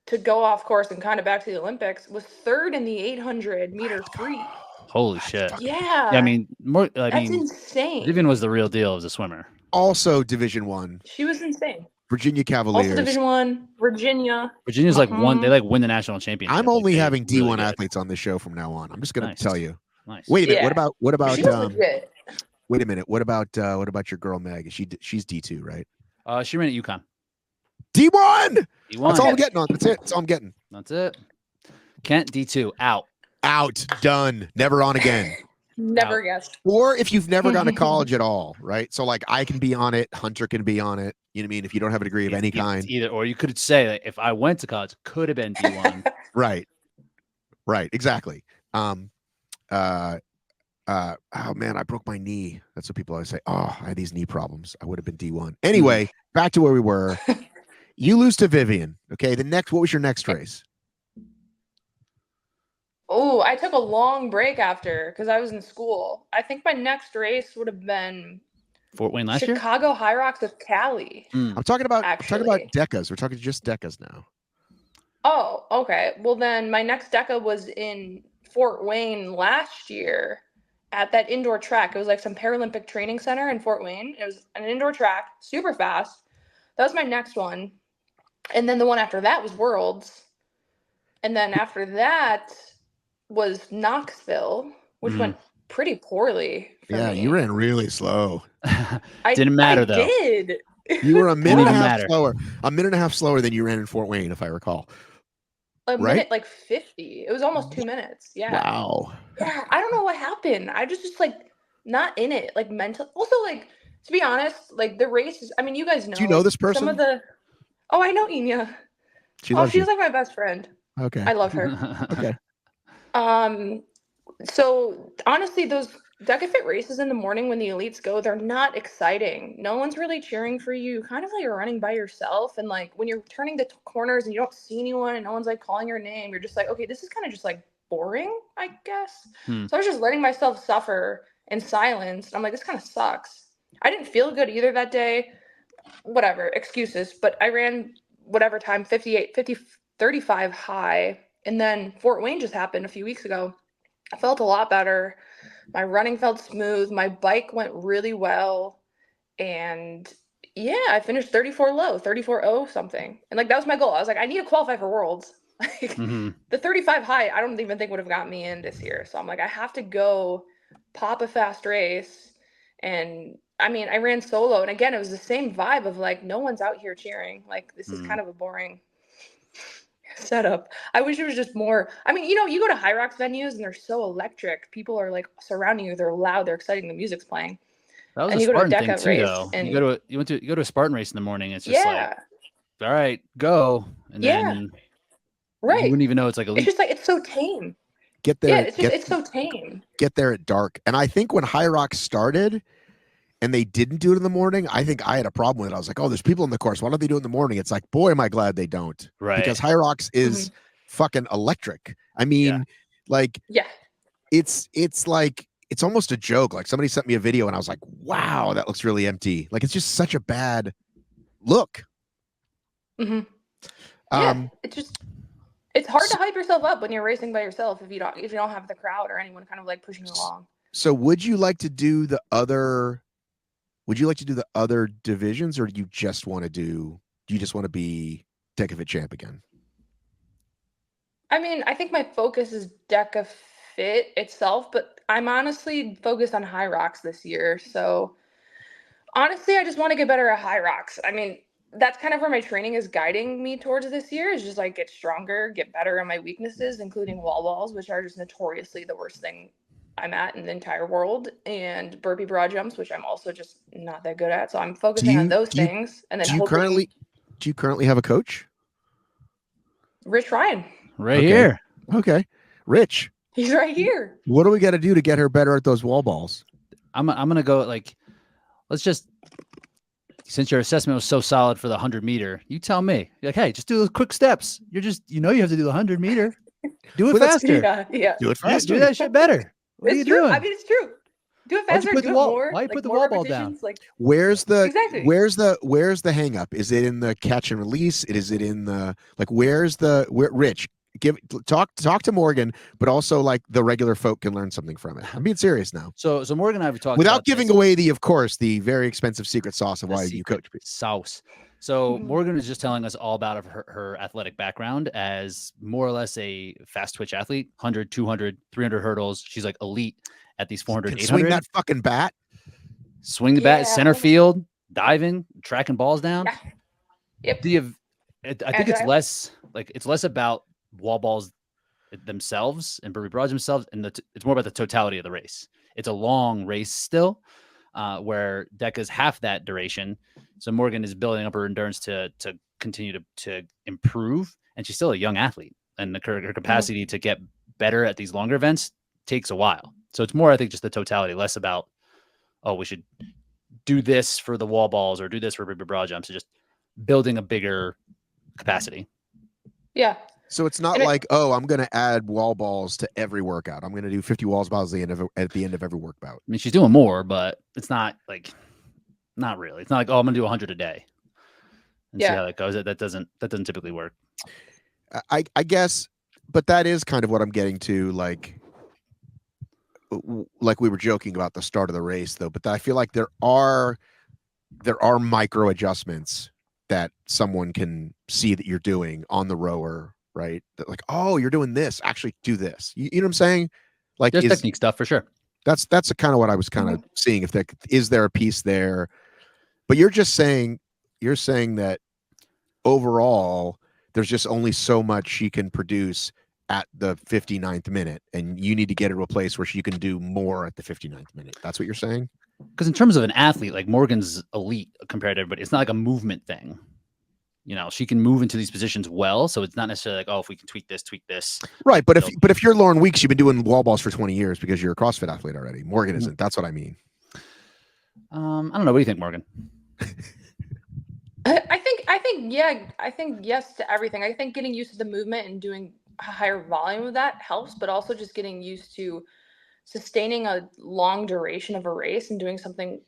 to go off course and kind of back to the Olympics was third in the 800 meter free. Holy shit. Yeah. Yeah, I mean, That's insane. Vivian was the real deal as a swimmer. Also Division One, She was insane. Virginia Also Cavaliers. Division One, Virginia. Virginia's like one. They like win the national championship. I'm Like, only they're having really D1 good. athletes on this show from now on. I'm just going to Nice. tell you. Nice. Wait a minute. Yeah. What about She was legit. wait a minute. What about your girl Meg? She's D2, right? She ran at UConn. D1. D1. That's all I'm getting on. That's it. That's all I'm getting. That's it. Kent D2 out. Out. Done. Never on again. Never guessed. Or if you've never gone to college at all, right? So like I can be on it, Hunter can be on it. You know what I mean? If you don't have a degree of any kind. Either, or you could say that if I went to college, could have been D1. Right. Right. Exactly. Oh man, I broke my knee. That's what people always say. Oh, I had these knee problems. I would have been D1. Anyway, back to where we were. You lose to Vivian. Okay. What was your next race? Oh, I took a long break after because I was in school. I think my next race would have been Fort Wayne last year? Chicago HYROX of Cali. I'm talking about Actually. DEKAs. We're talking just DEKAs now. Oh, okay. Well, then my next DEKA was in Fort Wayne last year at that indoor track. It was like some Paralympic training center in Fort Wayne. It was an indoor track, super fast. That was my next one. And then the one after that was Worlds. And then after that was Knoxville, which went pretty poorly for me. You ran really slow. Didn't matter though. Did. You were a minute and a half matter. slower. A minute and a half slower than you ran in Fort Wayne, if I recall. A minute, like 50. It was almost 2 minutes. Yeah. Wow. Yeah. I don't know what happened. I just like not in it, like mental. Also, like to be honest, like the race is. I mean, you guys know. Do you know this person? Some of the. Oh, I know Enya. She loves she's you. like my best friend. Okay. I love her. Okay. So honestly, those DEKA FIT races in the morning when the elites go, they're not exciting. No one's really cheering for you. Kind of like you're running by yourself. And like when you're turning the corners and you don't see anyone and no one's like calling your name, you're just like, okay, this is kind of just like boring, I guess. So I was just letting myself suffer in silence. I'm like, this kind of sucks. I didn't feel good either that day. Whatever, excuses. But I ran whatever time, 35 high. And then Fort Wayne just happened a few weeks ago. I felt a lot better. My running felt smooth. My bike went really well. And yeah, I finished 34.0 something. And like, that was my goal. I was like, I need to qualify for Worlds. Like the 35 high, I don't even think would have got me in this year. So I'm like, I have to go pop a fast race. And I mean, I ran solo. And again, it was the same vibe of like, no one's out here cheering. Like, this is kind of a boring setup. I wish it was just more. I mean, you know, you go to HYROX venues and they're so electric. People are like surrounding you. They're loud. They're exciting. The music's playing. That was and a you go to a Spartan DEKA thing too, race. though. And You go to a Spartan race in the morning. It's just like, all right, go, and then right. you wouldn't even know it's like It's just like it's so tame. Get there. Yeah, it's so tame. Get there at dark. And I think when HYROX started and they didn't do it in the morning, I think I had a problem with it. I was like, oh, there's people in the course. Why don't they do it in the morning? It's like, boy, am I glad they don't. Right. Because HYROX is fucking electric. I mean, it's like, it's almost a joke. Like somebody sent me a video and I was like, wow, that looks really empty. Like it's just such a bad look. It's hard to hype yourself up when you're racing by yourself if you don't have the crowd or anyone kind of like pushing you along. So would you like to do the other divisions, or do you just want to be DEKA FIT champ again? I mean, I think my focus is DEKA FIT itself, but I'm honestly focused on HYROX this year. So honestly, I just want to get better at HYROX. I mean, that's kind of where my training is guiding me towards this year, is just like get stronger, get better at my weaknesses, including wall balls, which are just notoriously the worst thing I'm at in the entire world, and burpee broad jumps, which I'm also just not that good at. So I'm focusing on those things. And then do you currently have a coach? Rich Ryan. Right here. Okay. Rich. He's right here. What do we got to do to get her better at those wall balls? I'm gonna go like, let's just, since your assessment was so solid for the 100-meter, you tell me. You're like, hey, just do those quick steps. You're just, you have to do the 100-meter. Do it faster. Yeah. Do it faster. Do that shit better. What are you true. doing? I mean, it's true. Do it faster. Do it more. Why you put the wall ball down? Like, where's the exactly. hang up? Is it in the catch and release? Is it in the Rich? talk to Morgan, but also like the regular folk can learn something from it. I'm being serious now. So Morgan and I have talked without about giving this. away of course, the very expensive secret sauce of The why you secret coach people. sauce. So Mhm. Morgan was just telling us all about her athletic background as more or less a fast twitch athlete, 100, 200, 300 hurdles. She's like elite at these 400, Can 800. swing that fucking bat. Swing the bat, Yeah. center field, diving, tracking balls down. Yeah. Yep. I think it's Agile. less about wall balls themselves and Burpee Broads themselves, and it's more about the totality of the race. It's a long race still, where DEKA's half that duration. So Morgan is building up her endurance to continue to improve, and she's still a young athlete, and her capacity to get better at these longer events takes a while. So it's more, I think, just the totality, less about, oh, we should do this for the wall balls or do this for Burpee Broad jumps. It's just building a bigger capacity. Yeah. So it's not like, oh, I'm going to add wall balls to every workout. I'm going to do 50 walls balls at the end of every workout. I mean, she's doing more, but it's not really. It's not like, oh, I'm going to do 100 a day and see how that goes. That doesn't typically work. I guess, but that is kind of what I'm getting to, like we were joking about the start of the race though, but I feel like there are micro adjustments that someone can see that you're doing on the rower, right? That like, oh, you're doing this, actually do this. You know what I'm saying? Like there's technique stuff for sure. That's kind of what I was kind of seeing, if there a piece there. But you're saying that overall there's just only so much she can produce at the 59th minute, and you need to get her to a place where she can do more at the 59th minute. That's what you're saying? Because in terms of an athlete, like Morgan's elite compared to everybody, it's not like a movement thing. You know, she can move into these positions well, so it's not necessarily like, oh, if we can tweak this. Right, but if you're Lauren Weeks, you've been doing wall balls for 20 years because you're a CrossFit athlete already. Morgan isn't. That's what I mean. I don't know. What do you think, Morgan? I think yes to everything. I think getting used to the movement and doing a higher volume of that helps, but also just getting used to sustaining a long duration of a race and doing something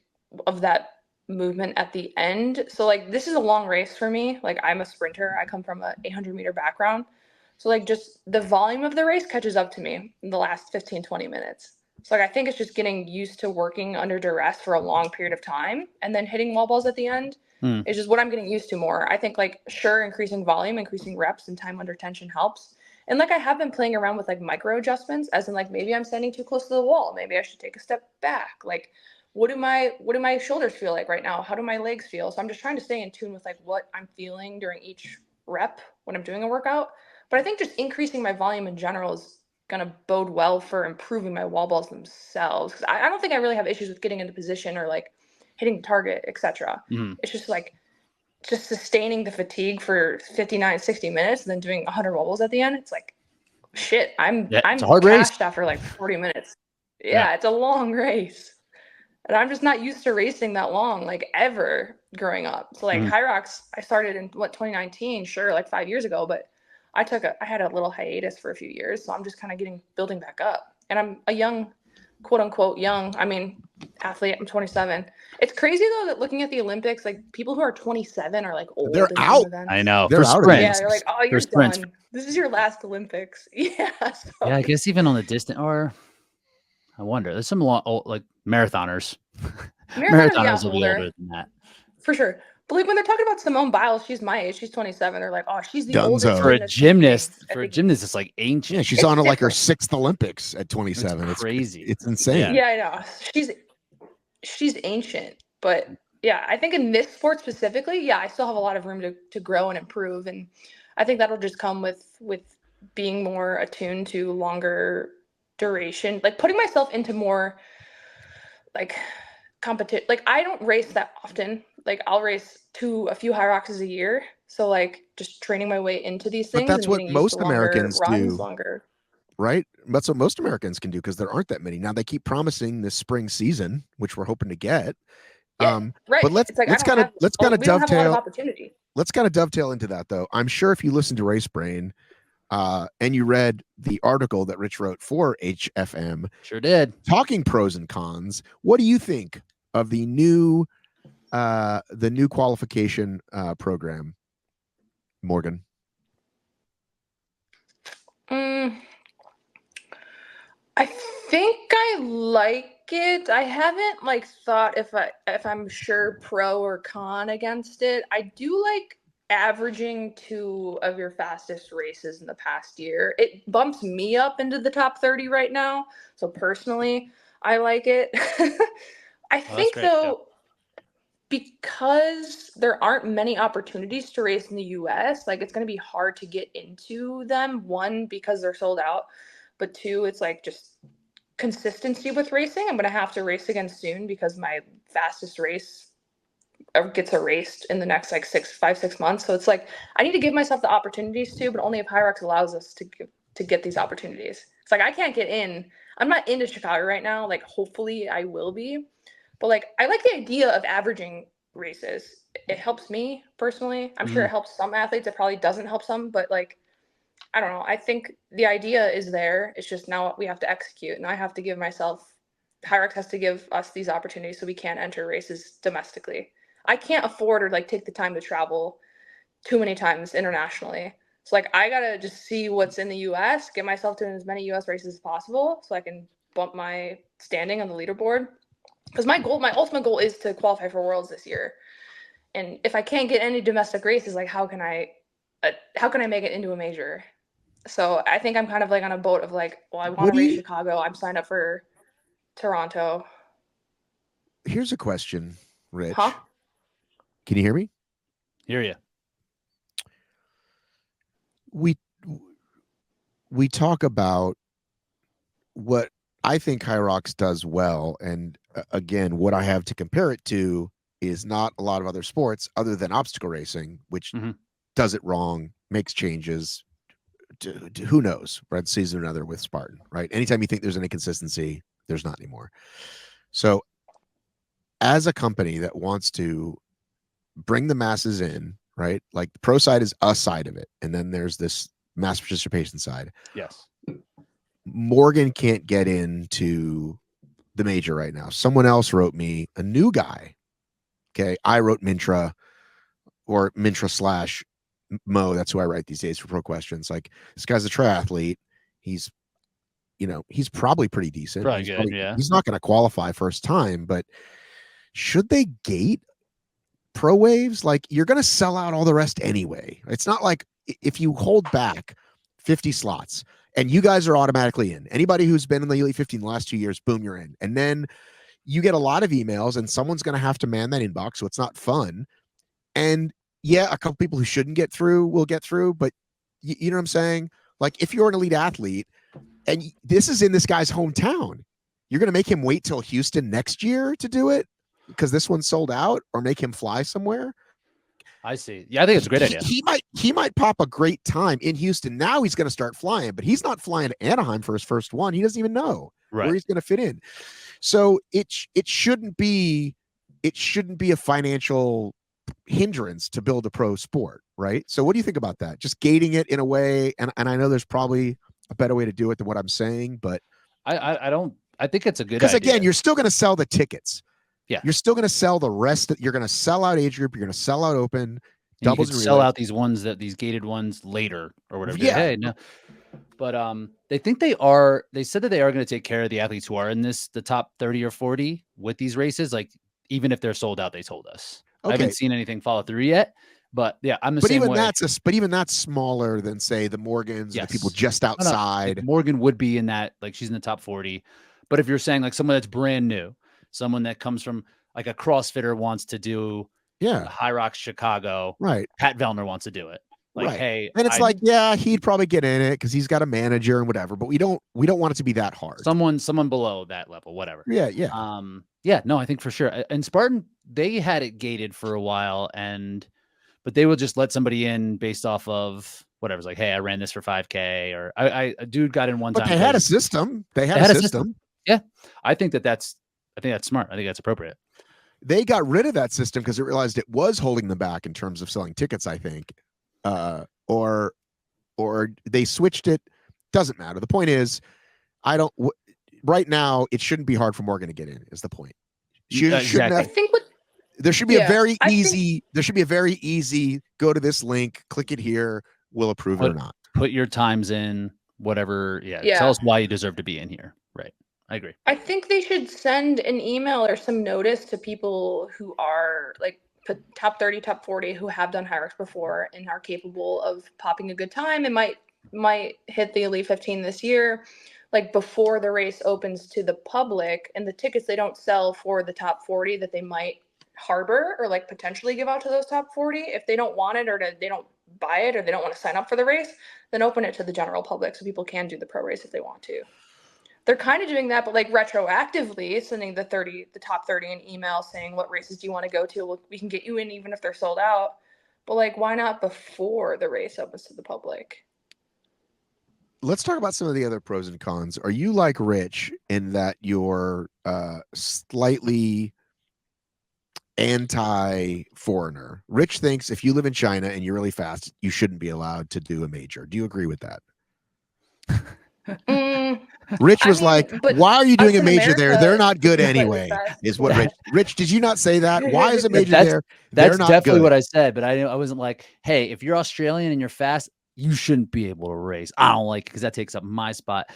of that movement at the end. So like, this is a long race for me. Like, I'm a sprinter. I come from a 800-meter background. So like, just the volume of the race catches up to me in the last 15, 20 minutes. So like, I think it's just getting used to working under duress for a long period of time and then hitting wall balls at the end. Is just what I'm getting used to more. I think like, sure, increasing volume, increasing reps and time under tension helps. And like, I have been playing around with like micro adjustments, as in like, maybe I'm standing too close to the wall. Maybe I should take a step back. Like, what do my shoulders feel like right now? How do my legs feel? So I'm just trying to stay in tune with like what I'm feeling during each rep when I'm doing a workout. But I think just increasing my volume in general is going to bode well for improving my wall balls themselves. Because I don't think I really have issues with getting into position or like hitting the target, etc. It's just like, just sustaining the fatigue for 59, 60 minutes and then doing 100 wall balls at the end. It's like, shit, I'm it's a hard race after like 40 minutes. Yeah, it's a long race. And I'm just not used to racing that long, like ever growing up. So like HYROX, I started in 2019, sure, like 5 years ago, but I had a little hiatus for a few years. So I'm just kind of building back up. And I'm a young, quote unquote, young, athlete. I'm 27. It's crazy though that looking at the Olympics, like people who are 27 are like old. They're in some out. events. I know. They're For out. sprints. Yeah, they're like, oh, you're sprints. done. This is your last Olympics. Yeah. So. Yeah, I guess even on the distance, or I wonder. There's some like marathoners. Marathoners will be older than that. For sure. But like when they're talking about Simone Biles, she's my age. She's 27. They're like, oh, she's the Dunzo. oldest. For a gymnast, it's like ancient. Yeah, she's on like her 6th Olympics at 27. It's crazy. It's insane. Yeah, I know. She's ancient. But yeah, I think in this sport specifically, yeah, I still have a lot of room to grow and improve. And I think that'll just come with being more attuned to longer duration, like putting myself into more like competition. Like I don't race that often. Like I'll race a few HYROXs a year. So like just training my way into these things. But that's what most Americans do. Right? That's what most Americans can do because there aren't that many. Now they keep promising this spring season, which we're hoping to get. Yeah, right. But let's kind of dovetail. Let's kind of dovetail into that though. I'm sure if you listen to Race Brain, and you read the article that Rich wrote for HFM, sure did, talking pros and cons. What do you think of the new qualification program, Morgan? I think I like it. I haven't like thought if I'm sure pro or con against it. I do like averaging 2 of your fastest races in the past year. It bumps me up into the top 30 right now. So personally, I like it. I think great, though, because there aren't many opportunities to race in the US, like it's going to be hard to get into them. One, because they're sold out, but two, it's like just consistency with racing. I'm going to have to race again soon because my fastest race gets erased in the next like 6 months. So it's like I need to give myself the opportunities to, but only if HYROX allows us to get these opportunities. It's like I can't get in. I'm not into Chicago right now. Like hopefully I will be. But like I like the idea of averaging races. It helps me personally. I'm sure it helps some athletes. It probably doesn't help some, but like I don't know. I think the idea is there. It's just now we have to execute, and I have to give myself. HYROX has to give us these opportunities so we can enter races domestically. I can't afford or like take the time to travel too many times internationally. So like I gotta just see what's in the US, get myself to as many US races as possible so I can bump my standing on the leaderboard. Because my ultimate goal is to qualify for Worlds this year. And if I can't get any domestic races, like how can I make it into a major? So I think I'm kind of like on a boat of like, well, I want to race Chicago. I'm signed up for Toronto. Here's a question, Rich. Huh? Can you hear me? Hear you. We talk about what I think HYROX does well, and again, what I have to compare it to is not a lot of other sports other than obstacle racing, which does it wrong, makes changes. Who knows? Red season another with Spartan, right? Anytime you think there's any consistency, there's not anymore. So, as a company that wants to bring the masses in, right? Like the pro side is a side of it, and then there's this mass participation side. Yes. Morgan can't get into the major right now. Someone else wrote me, a new guy. Okay. I wrote Mintra or Mintra / Mo. That's who I write these days for pro questions. Like this guy's a triathlete. He's probably pretty decent. Probably good. Yeah. He's not going to qualify first time, but should they gate pro waves? Like you're going to sell out all the rest anyway. It's not like if you hold back 50 slots and you guys are automatically in. Anybody who's been in the Elite 50 in the last 2 years, boom, you're in. And then you get a lot of emails and someone's going to have to man that inbox. So it's not fun. And yeah, a couple people who shouldn't get through will get through. But you know what I'm saying? Like if you're an elite athlete and this is in this guy's hometown, you're going to make him wait till Houston next year to do it because this one's sold out, or make him fly somewhere. I see. Yeah, I think it's a great idea. He might pop a great time in Houston. Now he's going to start flying, but he's not flying to Anaheim for his first one. He doesn't even know where he's going to fit in. So it shouldn't be a financial hindrance to build a pro sport, right? So what do you think about that? Just gating it in a way, and I know there's probably a better way to do it than what I'm saying, but I think it's a good idea. Because again, you're still going to sell the tickets. Yeah. You're still going to sell the rest. That you're going to sell out age group. You're going to sell out open. Doubles. You could sell out these ones these gated ones later or whatever. Yeah. Hey, no. But they think they said that they are going to take care of the athletes who are in the top 30 or 40 with these races. Like even if they're sold out, they told us. Okay. I haven't seen anything follow through yet, but yeah, I'm the same way. But even that's smaller than say the Morgans, and the people just outside. Like Morgan would be in that, like she's in the top 40. But if you're saying like someone that's brand new, someone that comes from like a CrossFitter wants to do HYROX Chicago, right? Pat Vellner wants to do it. Like, hey, and it's he'd probably get in it because he's got a manager and whatever, but we don't want it to be that hard. Someone below that level, whatever. Yeah. No, I think for sure. And Spartan, they had it gated for a while, but they will just let somebody in based off of whatever's like, hey, I ran this for 5K, or a dude got in one time. But they had a system. They had a system. Yeah, I think that's smart. I think that's appropriate. They got rid of that system because it realized it was holding them back in terms of selling tickets, I think. Or they switched it. Doesn't matter. The point is, right now, it shouldn't be hard for Morgan to get in, is the point. There should be a very easy, go to this link, click it here, we'll approve it or not. Put your times in, whatever. Yeah, Yeah. tell us why you deserve to be in here. Right. I agree. I think they should send an email or some notice to people who are like top 30, top 40 who have done HYROX before and are capable of popping a good time and might hit the Elite 15 this year, like before the race opens to the public, and the tickets they don't sell for the top 40 that they might harbor or like potentially give out to those top 40. If they don't want it or they don't buy it or they don't want to sign up for the race, then open it to the general public so people can do the pro race if they want to. They're kind of doing that, but like retroactively sending the top 30 an email saying what races do you want to go to? We can get you in even if they're sold out. But like, why not before the race opens to the public? Let's talk about some of the other pros and cons. Are you like Rich in that you're slightly anti-foreigner? Rich thinks if you live in China and you're really fast, you shouldn't be allowed to do a major. Do you agree with that? Rich was like, why are you doing a major there? They're not good anyway, is what Rich, did you not say that? Why is a major there? That's definitely what I said, but I wasn't like, hey, if you're Australian and you're fast, you shouldn't be able to race. I don't like it because that takes up my spot.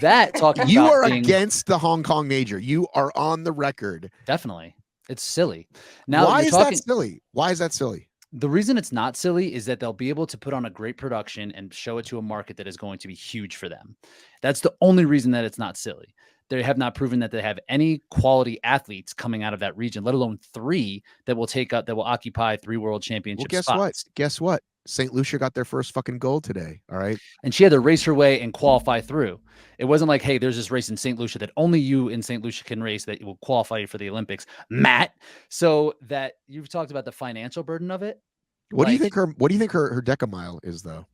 That talking you about are against the Hong Kong major. You are on the record. Definitely. It's silly. Now, why is that silly? Why is that silly? The reason it's not silly is that they'll be able to put on a great production and show it to a market that is going to be huge for them. That's the only reason that it's not silly. They have not proven that they have any quality athletes coming out of that region, let alone 3 that will occupy 3 world championship spots. Guess what? St. Lucia got their first fucking gold today. All right. And she had to race her way and qualify through. It wasn't like, hey, there's this race in St. Lucia that only you in St. Lucia can race that will qualify you for the Olympics, Matt. So that you've talked about the financial burden of it. What do you think her DEKA mile is though?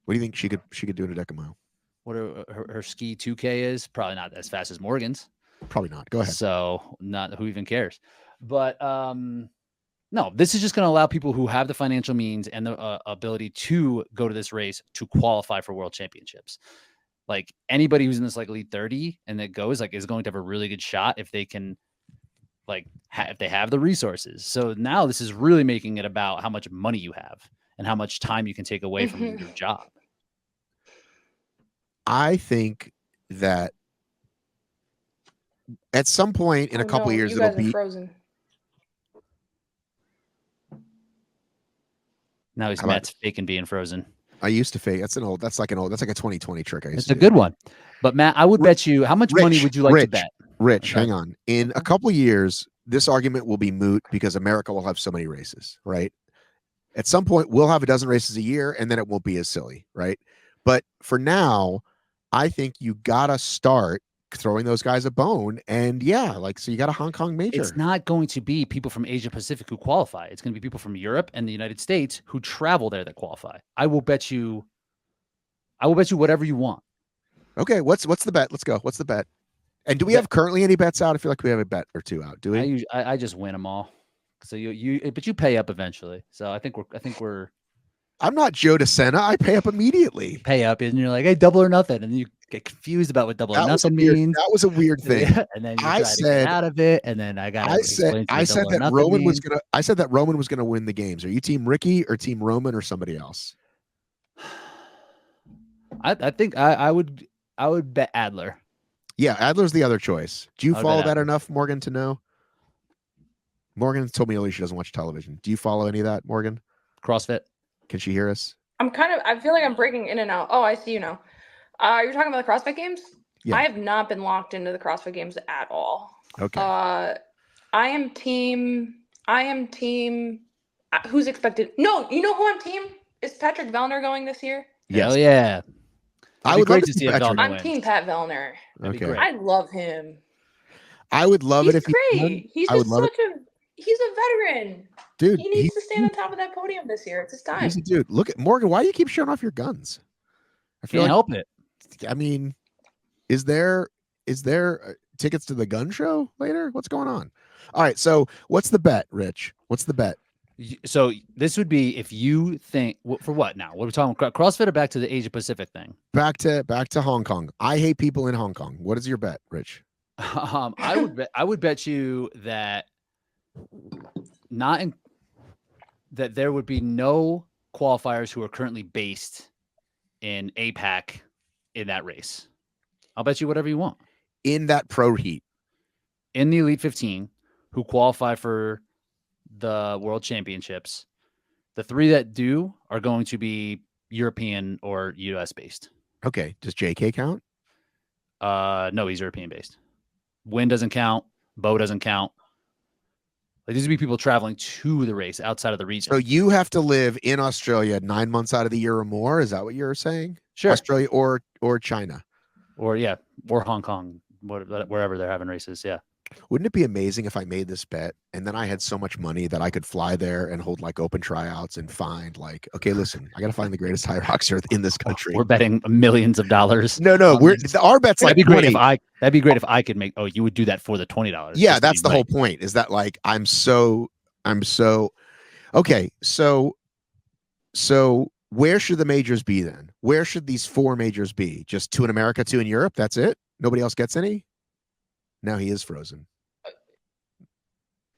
What do you think she could do in a DEKA mile? What her ski 2K is? Probably not as fast as Morgan's. Probably not. Go ahead. So not who even cares. But no, this is just going to allow people who have the financial means and the ability to go to this race to qualify for world championships. Like anybody who's in this like Elite 30 and that goes like is going to have a really good shot if they can if they have the resources. So now this is really making it about how much money you have and how much time you can take away from your job. I think that at some point in a couple of years, it'll be frozen. Now Matt's faking being frozen. I used to fake. That's like a 2020 trick. It's a good one. But Matt, I would bet you, how much money would you like to bet? Rich, hang on. In a couple of years, this argument will be moot because America will have so many races, right? At some point, we'll have a dozen races a year, and then it won't be as silly, right? But for now, I think you gotta start throwing those guys a bone. And so you got a Hong Kong major. It's not going to be people from Asia Pacific who qualify. It's going to be people from Europe and the United States who travel there that qualify. I will bet you whatever you want. Okay, what's the bet? Let's go. What's the bet? And do we have currently any bets out? I feel like we have a bet or 2 out. Do we? I just win them all. So but you pay up eventually. So I think we're. I'm not Joe DeSena. I pay up immediately. Pay up, and you're like, hey, double or nothing, and you get confused about what double or nothing means. That was a weird thing. And then you try to get out of it, and then I said that Roman was gonna win the games. Are you team Ricky or team Roman or somebody else? I think I would bet Adler. Yeah, Adler's the other choice. Do you follow that enough, Morgan, to know? Morgan told me earlier she doesn't watch television. Do you follow any of that, Morgan? CrossFit. Can she hear us? I feel like I'm breaking in and out. Oh, I see you now. You're talking about the CrossFit games? Yeah. I have not been locked into the CrossFit games at all. Okay. I am team. Who's expected? No, you know who I'm team? Is Patrick Vellner going this year? Yes. Oh, yeah. I would love to see Patrick. I'm team Pat Vellner. Okay. I love him. I would love it if great. He's a veteran. Dude, he needs to stay on top of that podium this year. It's his time. He's a dude. Look at Morgan. Why do you keep showing off your guns? I can't help it. I mean, is there tickets to the gun show later? What's going on? All right. So what's the bet, Rich? What's the bet? So this would be if you think for what now? What are we talking about? CrossFit or back to the Asia Pacific thing? Back to Hong Kong. I hate people in Hong Kong. What is your bet, Rich? I would bet you that that there would be no qualifiers who are currently based in APAC in that race. I'll bet you whatever you want. In that pro heat. In the Elite 15 who qualify for the World Championships, the 3 that do are going to be European or US based. Okay. Does JK count? No, he's European based. Win doesn't count. Bo doesn't count. Like, these would be people traveling to the race outside of the region. So you have to live in Australia 9 months out of the year or more. Is that what you're saying? Sure. Australia or China. Or Hong Kong, wherever they're having races. Yeah. Wouldn't it be amazing if I made this bet and then I had so much money that I could fly there and hold like open tryouts and find like, okay, listen, I got to find the greatest HYROXer in this country. We're betting millions of dollars. No, our bet's like that'd be great 20. That'd be great if I could make. Oh, you would do that for the $20. Yeah, that's the whole point. Is that like I'm so okay. So where should the majors be then? Where should these 4 majors be? Just 2 in America, 2 in Europe. That's it. Nobody else gets any. Now he is frozen.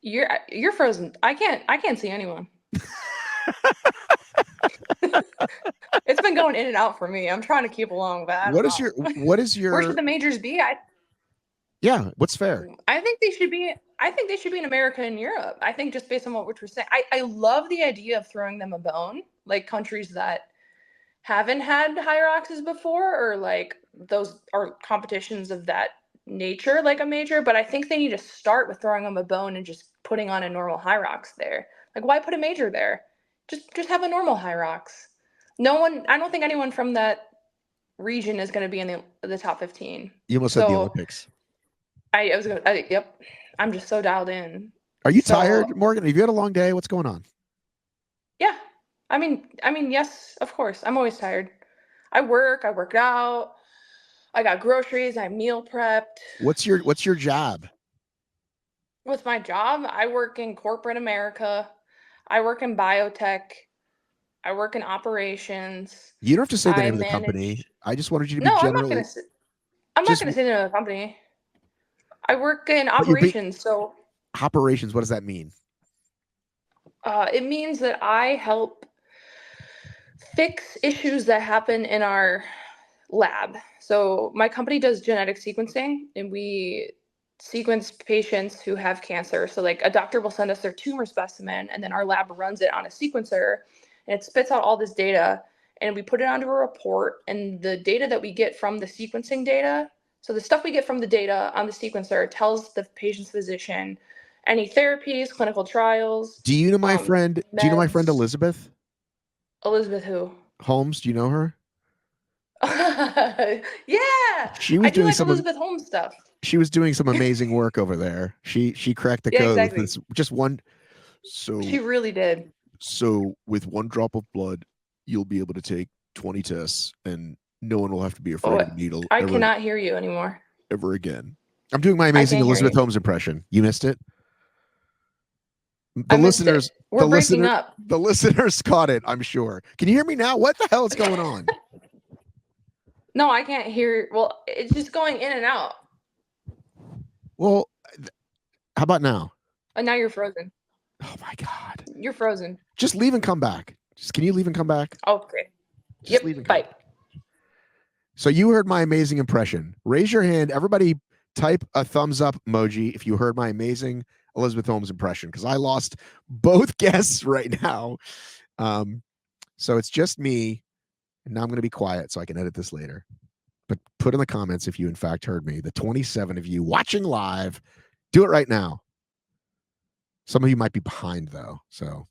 You're frozen. I can't see anyone. It's been going in and out for me. I'm trying to keep along, but what is your where should the majors be? Yeah, what's fair? I think they should be in America and Europe. I think just based on what we're saying. I love the idea of throwing them a bone, like countries that haven't had HYROXs before, or like those are competitions of that nature, like a major. But I think they need to start with throwing them a bone and just putting on a normal HYROX there. Like, why put a major there? Just have a normal HYROX. I don't think anyone from that region is going to be in the top 15. You almost said the Olympics. Yep. I'm just so dialed in. Are you tired, Morgan? Have you had a long day? What's going on? Yeah. I mean, yes, of course. I'm always tired. I worked out. I got groceries. I meal prepped. What's your job? What's my job? I work in corporate America. I work in biotech. I work in operations. You don't have to say the name of the company. I just wanted you to be generally. I'm not going to say the name of the company. I work in operations. So operations, what does that mean? It means that I help fix issues that happen in our lab. So my company does genetic sequencing, and we sequence patients who have cancer. So like a doctor will send us their tumor specimen, and then our lab runs it on a sequencer, and it spits out all this data, and we put it onto a report. And the data that we get from the sequencing data, so the stuff we get from the data on the sequencer tells the patient's physician any therapies, clinical trials. Do you know my friend? Do you know my friend Elizabeth? Elizabeth who? Holmes. Do you know her? Yeah. She was doing some Elizabeth Holmes stuff. She was doing some amazing work over there. She cracked the code exactly. with just one. So she really did. So with 1 drop of blood, you'll be able to take 20 tests, and no one will have to be afraid of the needle. I cannot hear you anymore. Ever again. I'm doing my amazing Elizabeth Holmes impression. You missed it? The listeners, we're breaking up. The listeners caught it, I'm sure. Can you hear me now? What the hell is going on? No, I can't hear. Well, it's just going in and out. Well, how about now? And now you're frozen. Oh my God. You're frozen. Just leave and come back. Can you leave and come back? Oh, great. Just yep. Bye. So you heard my amazing impression. Raise your hand. Everybody type a thumbs up emoji if you heard my amazing Elizabeth Holmes impression, because I lost both guests right now. So it's just me. And now I'm going to be quiet so I can edit this later. But put in the comments if you in fact heard me. The 27 of you watching live, do it right now. Some of you might be behind though. So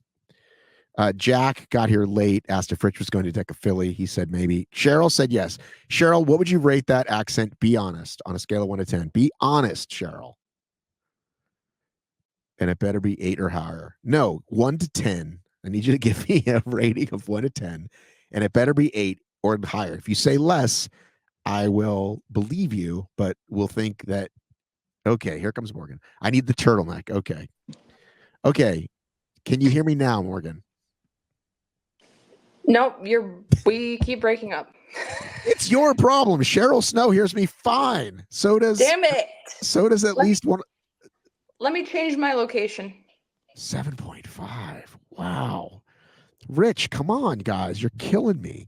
Jack got here late, asked if Rich was going to DEKA Philly. He said maybe. Cheryl said yes. Cheryl, what would you rate that accent? Be honest on a scale of 1 to 10. Be honest, Cheryl. And it better be 8 or higher. No, 1 to 10. I need you to give me a rating of 1 to 10. And it better be 8 or higher. If you say less, I will believe you, but we'll think that, okay, here comes Morgan. I need the turtleneck. Okay. Okay. Can you hear me now, Morgan? Nope. We keep breaking up. It's your problem. Cheryl Snow hears me fine. So does. Damn it. So does at least one. Let me change my location. 7.5. Wow. Rich, come on, guys. You're killing me.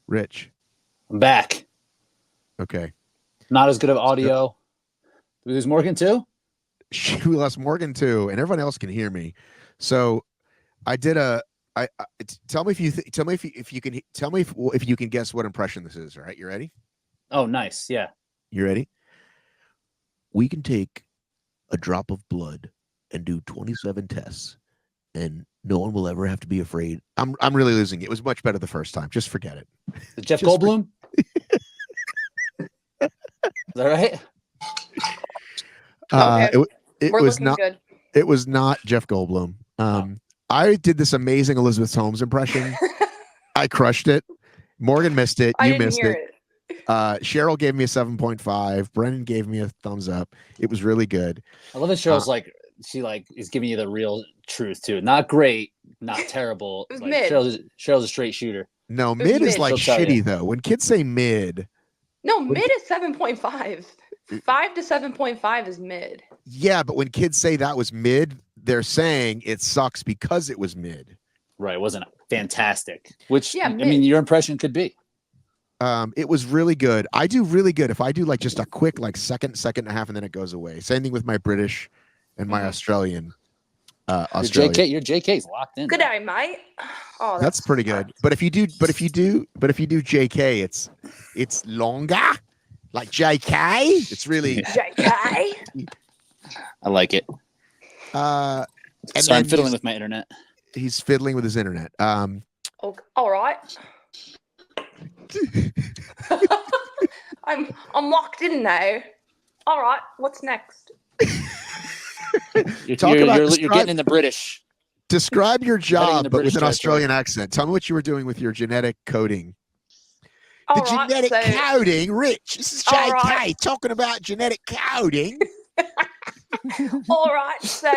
Rich. I'm back. Okay. Not as good of audio. Did we lose Morgan too? We lost Morgan too, and everyone else can hear me. So I did a. Tell me if you tell me if you can tell me if you can guess what impression this is. All right, you ready? Oh, nice. Yeah. You ready? We can take a drop of blood and do 27 tests, and no one will ever have to be afraid. I'm really losing it. It was much better the first time. Just forget it. The Jeff Goldblum? Is that right? Okay. It We're was looking not. good. It was not Jeff Goldblum. I did this amazing Elizabeth Holmes impression. I crushed it. Morgan missed it. I You didn't missed hear it. it. Cheryl gave me a 7.5. Brennan gave me a thumbs up. It was really good. I love that Cheryl's she is giving you the real truth too. Not great, not terrible. It was Like, mid. Cheryl's a straight shooter. No, was mid is mid. like She'll tell you. shitty though. When kids say mid, No, mid is 7.5. 5 to 7.5 is mid. yeah, but when kids say that was mid, they're saying it sucks because it was mid. Right. It wasn't fantastic. Which Yeah, I mean, your impression could be. It was really good. I do really good if I do like just a quick like second and a half, and then it goes away. Same thing with my British and my Australian. Your JK's locked in. Good eye, mate. Oh, That's pretty good. But if you do JK, it's longer. Like JK, it's really JK. I like it. and Sorry, I'm then fiddling with my internet. he's fiddling with his internet. Okay, all right. I'm locked in now. All right, what's next? You're Describe- getting in the British. Describe your Heading job, into but with British an territory. Australian accent. Tell me what you were doing with your genetic coding. All The right, genetic so- coding, Rich. This is All JK right. talking about genetic coding. All right, so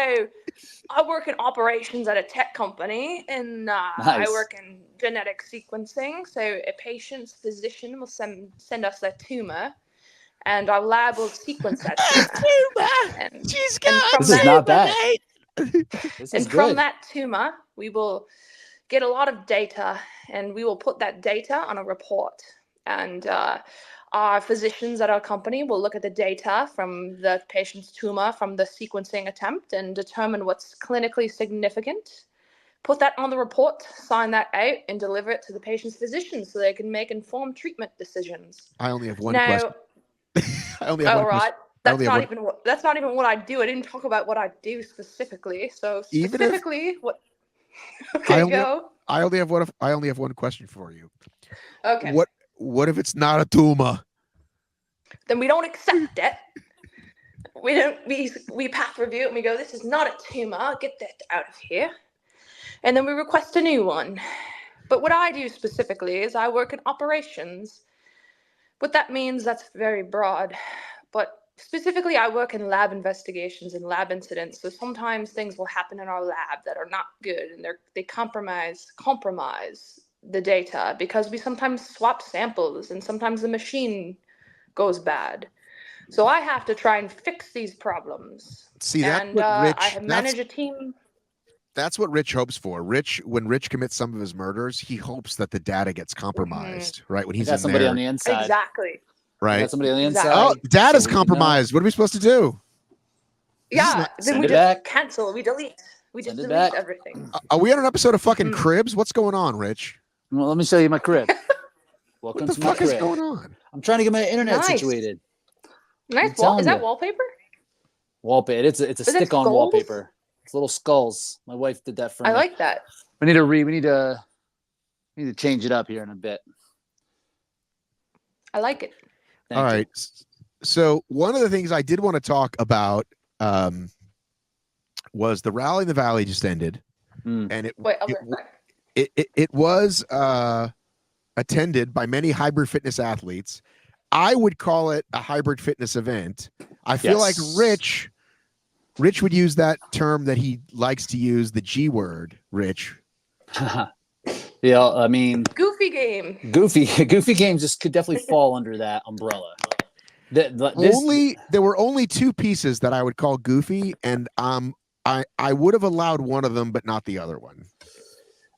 I work in operations at a tech company, and I Nice. work in genetic sequencing. So a patient's physician will send us their tumor, and our lab will sequence that tumor. And, She's and got from This is that, not bad. This is and from good. that tumor, we will get a lot of data, and we will put that data on a report. And our physicians at our company will look at the data from the patient's tumor from the sequencing attempt and determine what's clinically significant. Put that on the report, sign that out, and deliver it to the patient's physician so they can make informed treatment decisions. I only have one Now, question. I only have all one right. question. That's not even what I do. I didn't talk about what I do specifically. So Even if- specifically, what? Okay, go. I only have one question for you. Okay. What if it's not a tumor? Then we don't accept it. We path review it and we go, this is not a tumor. Get that out of here. And then we request a new one. But what I do specifically is I work in operations. What that means, that's very broad. But specifically, I work in lab investigations and lab incidents. So sometimes things will happen in our lab that are not good, and they compromise the data because we sometimes swap samples and sometimes the machine goes bad. So I have to try and fix these problems. See, that's and what Rich. I have managed a team. That's what Rich hopes for. When Rich commits some of his murders, he hopes that the data gets compromised, right? When You he's got in somebody there, on the inside. Exactly. You right? got somebody on the Exactly. inside. Oh, the data's so we can know. compromised. What are we supposed to do? Yeah. Then Send we it just back. cancel. We delete. We just Send it delete back. everything. Are we on an episode of fucking Mhm. Cribs? What's going on, Rich? Well, let me show you my crib. Welcome What the to my fuck is crib. going on? I'm trying to get my internet Nice. situated. Nice. telling Is that you. wallpaper? Wallpaper. It's a it stick-on skulls? wallpaper. It's little skulls. My wife did that for I me. like that. We need to change it up here in a bit. I like it. Thank All you. right. So one of the things I did want to talk about was the Rally in the Valley just ended, and Wait, I'll be right back. it was attended by many hybrid fitness athletes. I would call it a hybrid fitness event. I feel like Yes. Rich would use that term that he likes to use, the G word, Rich. Yeah, I mean, Goofy game. goofy games just could definitely fall under that umbrella. There were only two pieces that I would call goofy, and I would have allowed one of them, but not the other one.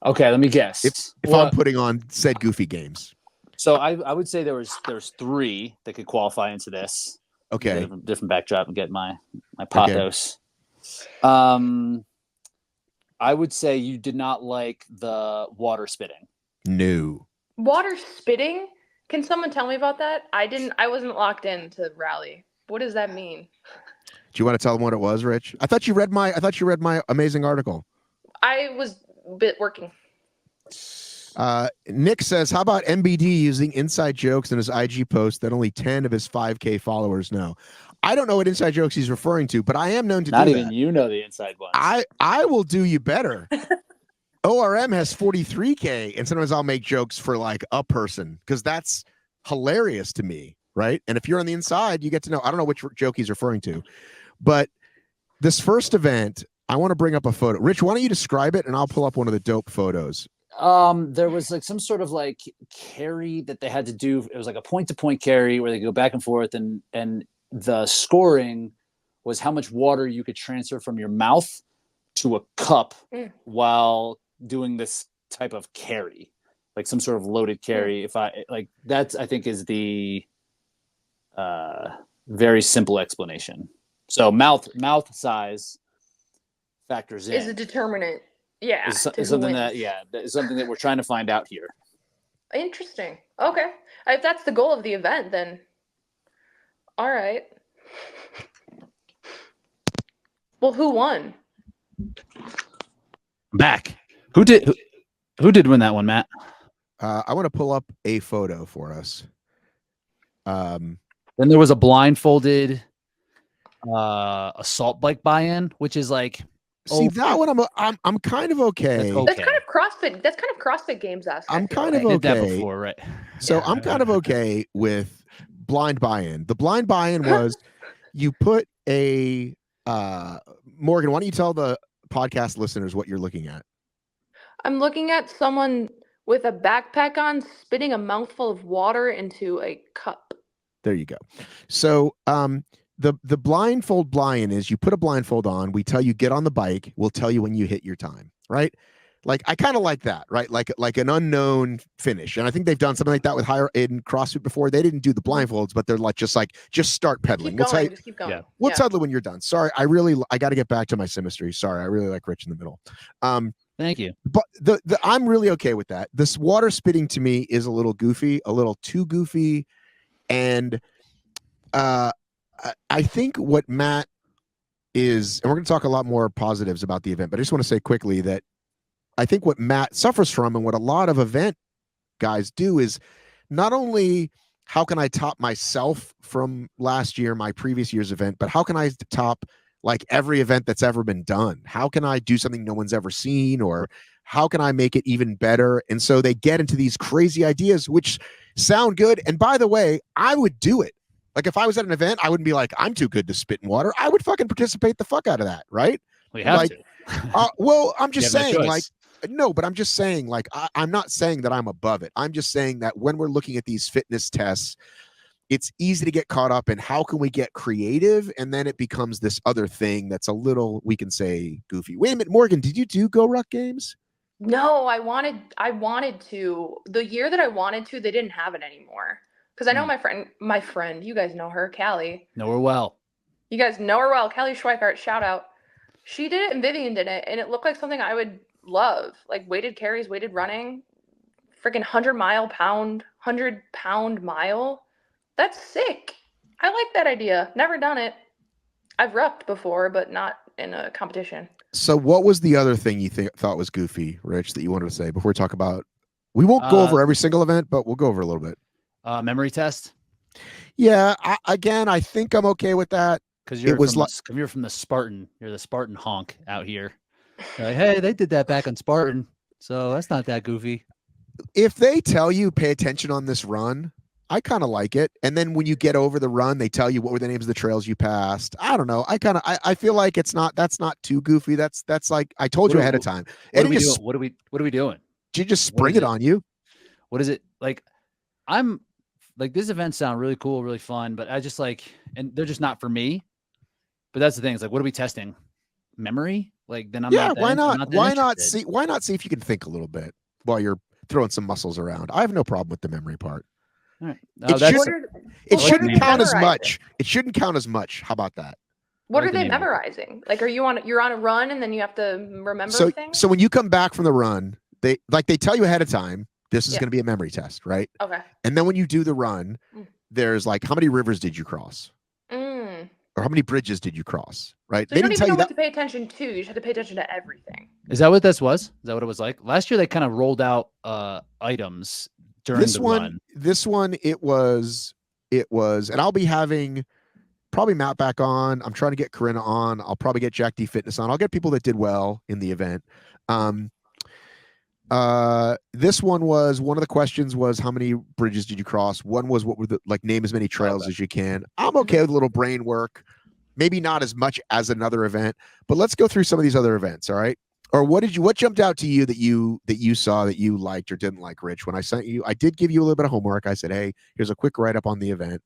Okay, let me guess. If I'm putting on said goofy games. So I would say there's 3 that could qualify into this. Okay. Different backdrop and get my pathos. I would say you did not like the water spitting. No. Water spitting? Can someone tell me about that? I wasn't locked in to rally. What does that mean? Do you want to tell them what it was, Rich? I thought you read my amazing article. I was working. Nick says, how about MBD using inside jokes in his IG post that only 10 of his 5K followers know? I don't know what inside jokes he's referring to, but I am known to Not do even that. you know the inside ones. I will do you better. ORM has 43K, and sometimes I'll make jokes for like a person because that's hilarious to me, right? And if you're on the inside, you get to know. I don't know which joke he's referring to, but this first event, I want to bring up a photo. Rich, why don't you describe it, and I'll pull up one of the dope photos. There was like some sort of like carry that they had to do. It was like a point-to-point carry where they go back and forth, and the scoring was how much water you could transfer from your mouth to a cup while doing this type of carry, like some sort of loaded carry. If I like that's, I think is the very simple explanation. So mouth size factors in. Is a determinant. Yeah. Is something that is something that we're trying to find out here. Interesting. Okay. If that's the goal of the event, then all right. Well, who won? Back. Who did win that one, Matt? I want to pull up a photo for us. Then there was a blindfolded assault bike buy-in, which is like, see, that one I'm kind of okay. That's kind of CrossFit. That's kind of CrossFit Games-esque. I'm kind of I did that okay. before, right? So Yeah. I'm kind of okay with blind buy-in. The blind buy-in was you put a Morgan, why don't you tell the podcast listeners what you're looking at? I'm looking at someone with a backpack on spitting a mouthful of water into a cup. There you go. So the blindfold blind is you put a blindfold on, we tell you get on the bike, we'll tell you when you hit your time, right? Like I kind of like that, right? Like an unknown finish. And I think they've done something like that with in CrossFit before. They didn't do the blindfolds, but they're like just start pedaling. Just keep going. Yeah. We'll tell you when you're done. Sorry, I got to get back to my symmetry. Sorry, I really like Rich in the middle. Thank you. But I'm really okay with that. This water spitting to me is a little goofy, a little too goofy, and I think what Matt is, and we're going to talk a lot more positives about the event, but I just want to say quickly that I think what Matt suffers from and what a lot of event guys do is not only how can I top myself from last year, my previous year's event, but how can I top like every event that's ever been done? How can I do something no one's ever seen, or how can I make it even better? And so they get into these crazy ideas, which sound good. And by the way, I would do it. Like if I was at an event, I wouldn't be like, I'm too good to spit in water. I would fucking participate the fuck out of that. Right. We have to. Well, I'm just saying like, no, but I'm just saying like, I'm not saying that I'm above it. I'm just saying that when we're looking at these fitness tests, it's easy to get caught up in how can we get creative? And then it becomes this other thing that's a little, we can say goofy. Wait a minute, Morgan, did you do Go Ruck Games? No, I wanted to. The year that I wanted to, they didn't have it anymore. Because I know my friend, you guys know her, Callie. Know her well. You guys know her well, Callie Schweikart, shout out. She did it and Vivian did it, and it looked like something I would love. Like weighted carries, weighted running, freaking 100-pound mile. That's sick. I like that idea. Never done it. I've rucked before, but not in a competition. So what was the other thing you thought was goofy, Rich, that you wanted to say before we talk about, we won't go over every single event, but we'll go over a little bit. Memory test. Yeah. I think I'm okay with that. Because you're from the Spartan. You're the Spartan honk out here. Like, hey, they did that back on Spartan. So that's not that goofy. If they tell you pay attention on this run, I kind of like it. And then when you get over the run, they tell you what were the names of the trails you passed. I don't know. I feel like that's not too goofy. That's like I told you ahead of time. What are we doing? You just spring it on you. What is it like? I'm like, this event sound really cool, really fun, but I just like, and they're just not for me. But that's the thing. It's like, what are we testing? Memory? Like then I'm not. Why not see if you can think a little bit while you're throwing some muscles around. I have no problem with the memory part. All right. It That's, should- what It are shouldn't they count as memorizing? much. It shouldn't count as much. How about that? What like are the they name of it. memorizing? Like, you're on a run and then you have to remember So things? so when you come back from the run, they tell you ahead of time, this is Yeah. going to be a memory test, right? Okay. And then when you do the run, Mm. there's like, how many rivers did you cross? Mm. Or how many bridges did you cross? Right? So They you don't didn't even tell know you what that. to pay attention to. You just have to pay attention to everything. is that what this was? Is that what it was like? Last year they kind of rolled out items during This the one, run. it was, and I'll be having probably Matt back on. I'm trying to get Corinna on. I'll probably get Jack D Fitness on. I'll get people that did well in the event. This one was, one of the questions was, how many bridges did you cross? One was, what were the, like, name as many trails as you can. I'm okay with a little brain work, maybe not as much as another event, but let's go through some of these other events. All right. Or what jumped out to you that you saw that you liked or didn't like, Rich? When I sent you, I did give you a little bit of homework. I said, hey, here's a quick write-up on the event.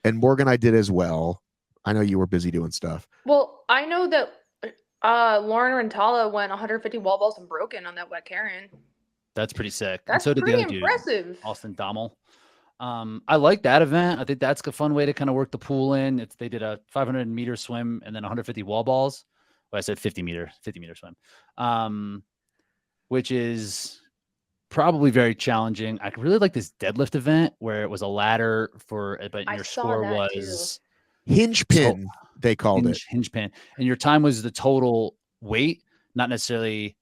And Morgan, I did as well. I know you were busy doing stuff. Well, I know that Lauren Rentala went 150 wall balls unbroken on that wet Karen. That's pretty sick. And That's so did the pretty other dude, impressive. Austin Dommel. I like that event. I think that's a fun way to kind of work the pool in. They did a 500-meter swim and then 150 wall balls. Well, I said 50-meter swim, which is probably very challenging. I really like this deadlift event where it was a ladder but I your saw score that was Hinge pin, they called it. hinge pin, and your time was the total weight, not necessarily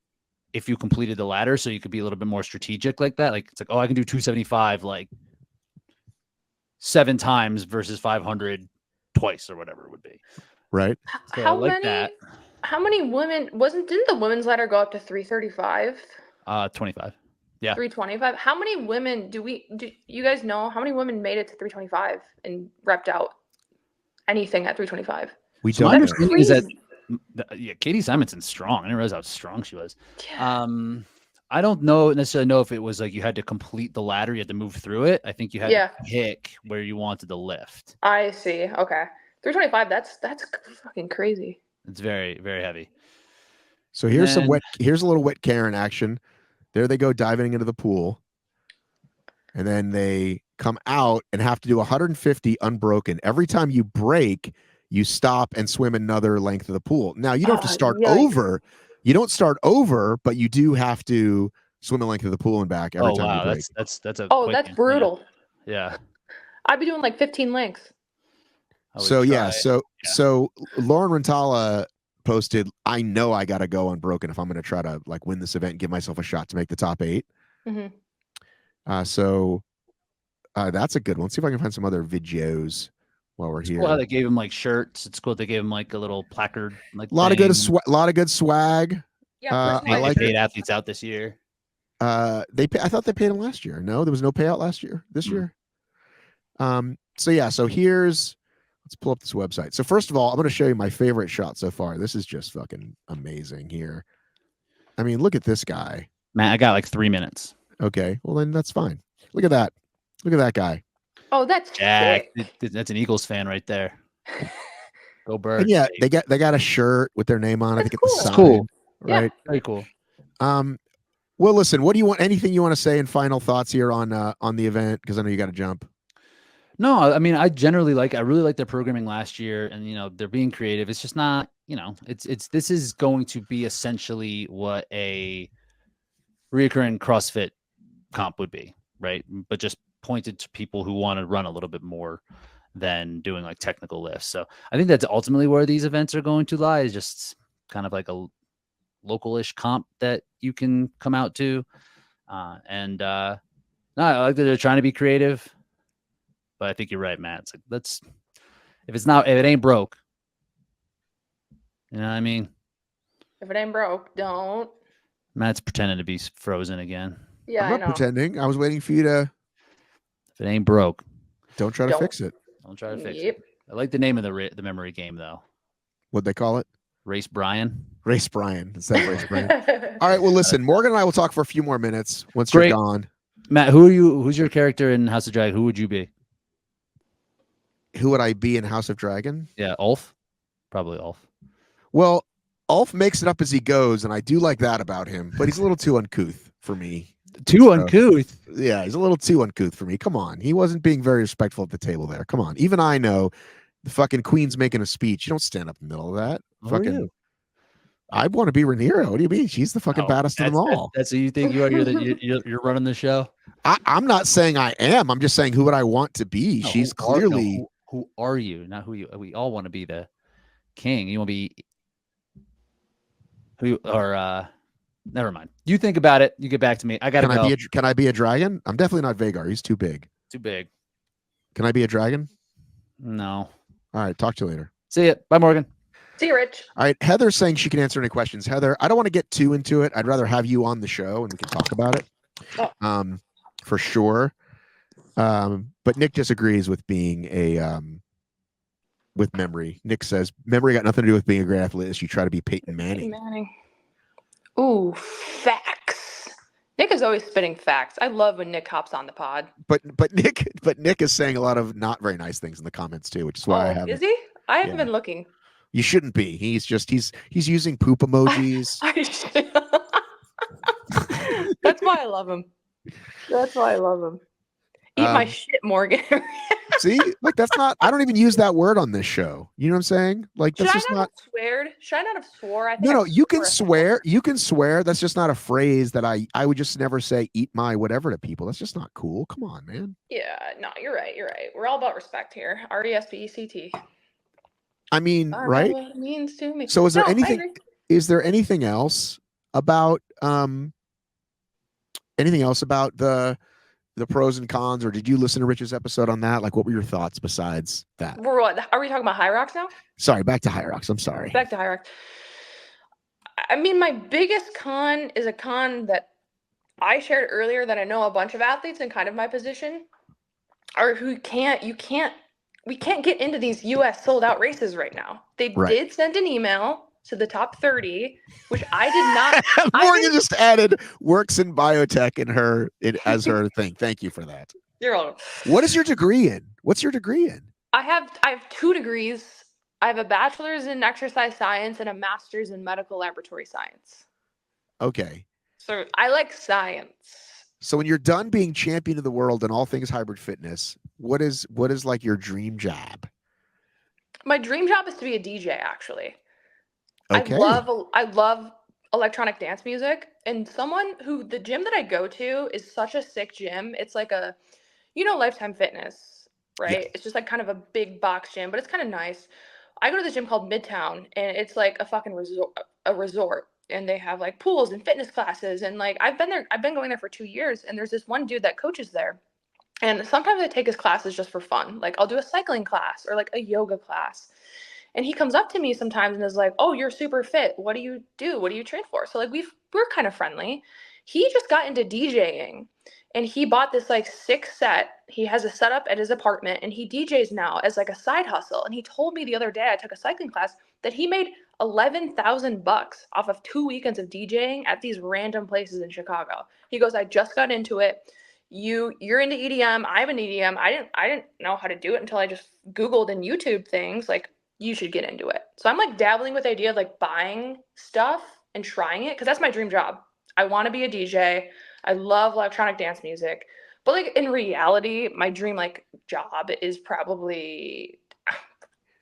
if you completed the ladder. So you could be a little bit more strategic like that. Like, it's like, oh, I can do 275 like 7 times versus 500 twice or whatever it would be. Right. So I How like many? that. How many women didn't the women's ladder go up to 335? 25. Yeah. 325. How many women do you guys know how many women made it to 325 and repped out anything at 325? We So my don't know. understanding is that Crazy. Katie Simonson's strong. I didn't realize how strong she was. Yeah. I don't necessarily know if it was like you had to complete the ladder, you had to move through it. I think you had Yeah. to pick where you wanted to lift. I see. Okay. 325, that's fucking crazy. It's very, very heavy. So here's And- here's a little wet Karen action. There they go diving into the pool. And then they come out and have to do 150 unbroken. Every time you break, you stop and swim another length of the pool. Now you don't have to start yikes. over. You don't start over, but you do have to swim a length of the pool and back every time you break. That's a Oh, quick that's one. brutal. Yeah. I'd be doing like 15 lengths. I would So yeah, try. so Lauren Rentala posted, I know I gotta go unbroken if I'm gonna try to like win this event and give myself a shot to make the top 8. Mm-hmm. So that's a good one. Let's see if I can find some other videos while we're It's here. cool how they gave him like shirts. It's cool they gave him like a little placard. Like a lot of good swag. Yeah, I personally, like paid athletes out this year. I thought they paid him last year. No, there was no payout last year. This year. So yeah, so let's pull up this website. So first of all, I'm going to show you my favorite shot so far. This is just fucking amazing here. I mean, look at this guy. Man, I got like 3 minutes. Okay, well then that's fine. Look at that. Look at that guy. Oh, that's Jack, sick. that's an Eagles fan right there. Go Birds. And yeah, baby. they got a shirt with their name on it. That's They get cool. the That's sign, cool. Yeah. right? Very cool. Well, listen, what do you want? Anything you want to say in final thoughts here on the event? Because I know you got to jump. No, I mean, I really like their programming last year, and they're being creative. It's just not, this is going to be essentially what a reoccurring CrossFit comp would be, right? But just pointed to people who want to run a little bit more than doing like technical lifts. So I think that's ultimately where these events are going to lie, is just kind of like a local-ish comp that you can come out to. No, I like that they're trying to be creative. But I think you're right, Matt. It's like, if it ain't broke, you know what I mean? If it ain't broke, don't. Matt's pretending to be frozen again. Yeah, I'm I not know. pretending. I was waiting for you to. If it ain't broke, Don't try to Don't. fix it. don't try to fix Yep. it. I like the name of the memory game though. What'd they call it? Race Brian. Race Brian instead of Race Brian. All right. Well, listen, Morgan and I will talk for a few more minutes once Great. you're gone. Matt, who's your character in House of Dragon? Who would you be? Who would I be in House of Dragon? Yeah, Ulf. Probably Ulf. Well, Ulf makes it up as he goes, and I do like that about him, but he's a little too uncouth for me. Too uncouth. Yeah, he's a little too uncouth for me. Come on. He wasn't being very respectful at the table there. Come on. Even I know the fucking queen's making a speech. You don't stand up in the middle of that. Who are you? I want to be Rhaenyra. What do you mean? She's the fucking baddest of them all. That's who you think you are. You're running the show. I'm not saying I am. I'm just saying who would I want to be. No, She's clearly. Who are you? Not who you. We all want to be the king. You want to be who or never mind. You think about it. You get back to me. I gotta go. Can I be a dragon? I'm definitely not Vhagar. He's too big. Too big. Can I be a dragon? No. All right. Talk to you later. See ya. Bye, Morgan. See you, Rich. All right. Heather's saying she can answer any questions. Heather, I don't want to get too into it. I'd rather have you on the show and we can talk about it. Oh. For sure. But Nick disagrees with being a with memory. Nick says memory got nothing to do with being a great athlete. You try to be Peyton Manning. Ooh, facts. Nick is always spitting facts. I love when Nick hops on the pod. But Nick is saying a lot of not very nice things in the comments too, which is why I haven't. Is he? I haven't been looking. You shouldn't be. He's using poop emojis. That's why I love him. That's why I love him. Eat my shit, Morgan. See, like that's not. I don't even use that word on this show. You know what I'm saying? Like that's just not. Should I not have swore? I think No. You can swear. You can swear. That's just not a phrase that I would just never say. Eat my whatever to people. That's just not cool. Come on, man. Yeah. No, you're right. You're right. We're all about respect here. RESPECT. I mean, right? What it means to me. So is there anything? Is there anything else about the pros and cons, or did you listen to Rich's episode on that? Like, what were your thoughts besides that? Are we talking about HYROX now? Sorry, back to HYROX. I'm sorry. Back to HYROX. I mean, my biggest con is a con that I shared earlier that I know a bunch of athletes in kind of my position are we can't get into these US sold out races right now. They did send an email to the top 30, which I did not. Morgan just added works in biotech as her thing. Thank you for that. You're welcome. What is your degree in? What's your degree in? I have 2 degrees. I have a bachelor's in exercise science and a master's in medical laboratory science. Okay. So I like science. So when you're done being champion of the world in all things hybrid fitness, what is like your dream job? My dream job is to be a DJ, actually. Okay. I love electronic dance music, and the gym that I go to is such a sick gym. It's like Lifetime Fitness, right? Yeah. It's just like kind of a big box gym, but it's kind of nice. I go to this gym called Midtown, and it's like a fucking resort, and they have like pools and fitness classes, and like I've been going there for 2 years, and there's this one dude that coaches there, and sometimes I take his classes just for fun. Like I'll do a cycling class or like a yoga class. And he comes up to me sometimes and is like, "Oh, you're super fit. What do you do? What do you train for?" So like we're kind of friendly. He just got into DJing, and he bought this like 6 set. He has a setup at his apartment, and he DJs now as like a side hustle. And he told me the other day I took a cycling class that he made $11,000 off of 2 weekends of DJing at these random places in Chicago. He goes, "I just got into it. You're into EDM. I'm an EDM. I didn't know how to do it until I just Googled and YouTube things like." You should get into it. So I'm like dabbling with the idea of like buying stuff and trying it because that's my dream job. I want to be a DJ. I love electronic dance music. But like in reality, my dream like job is probably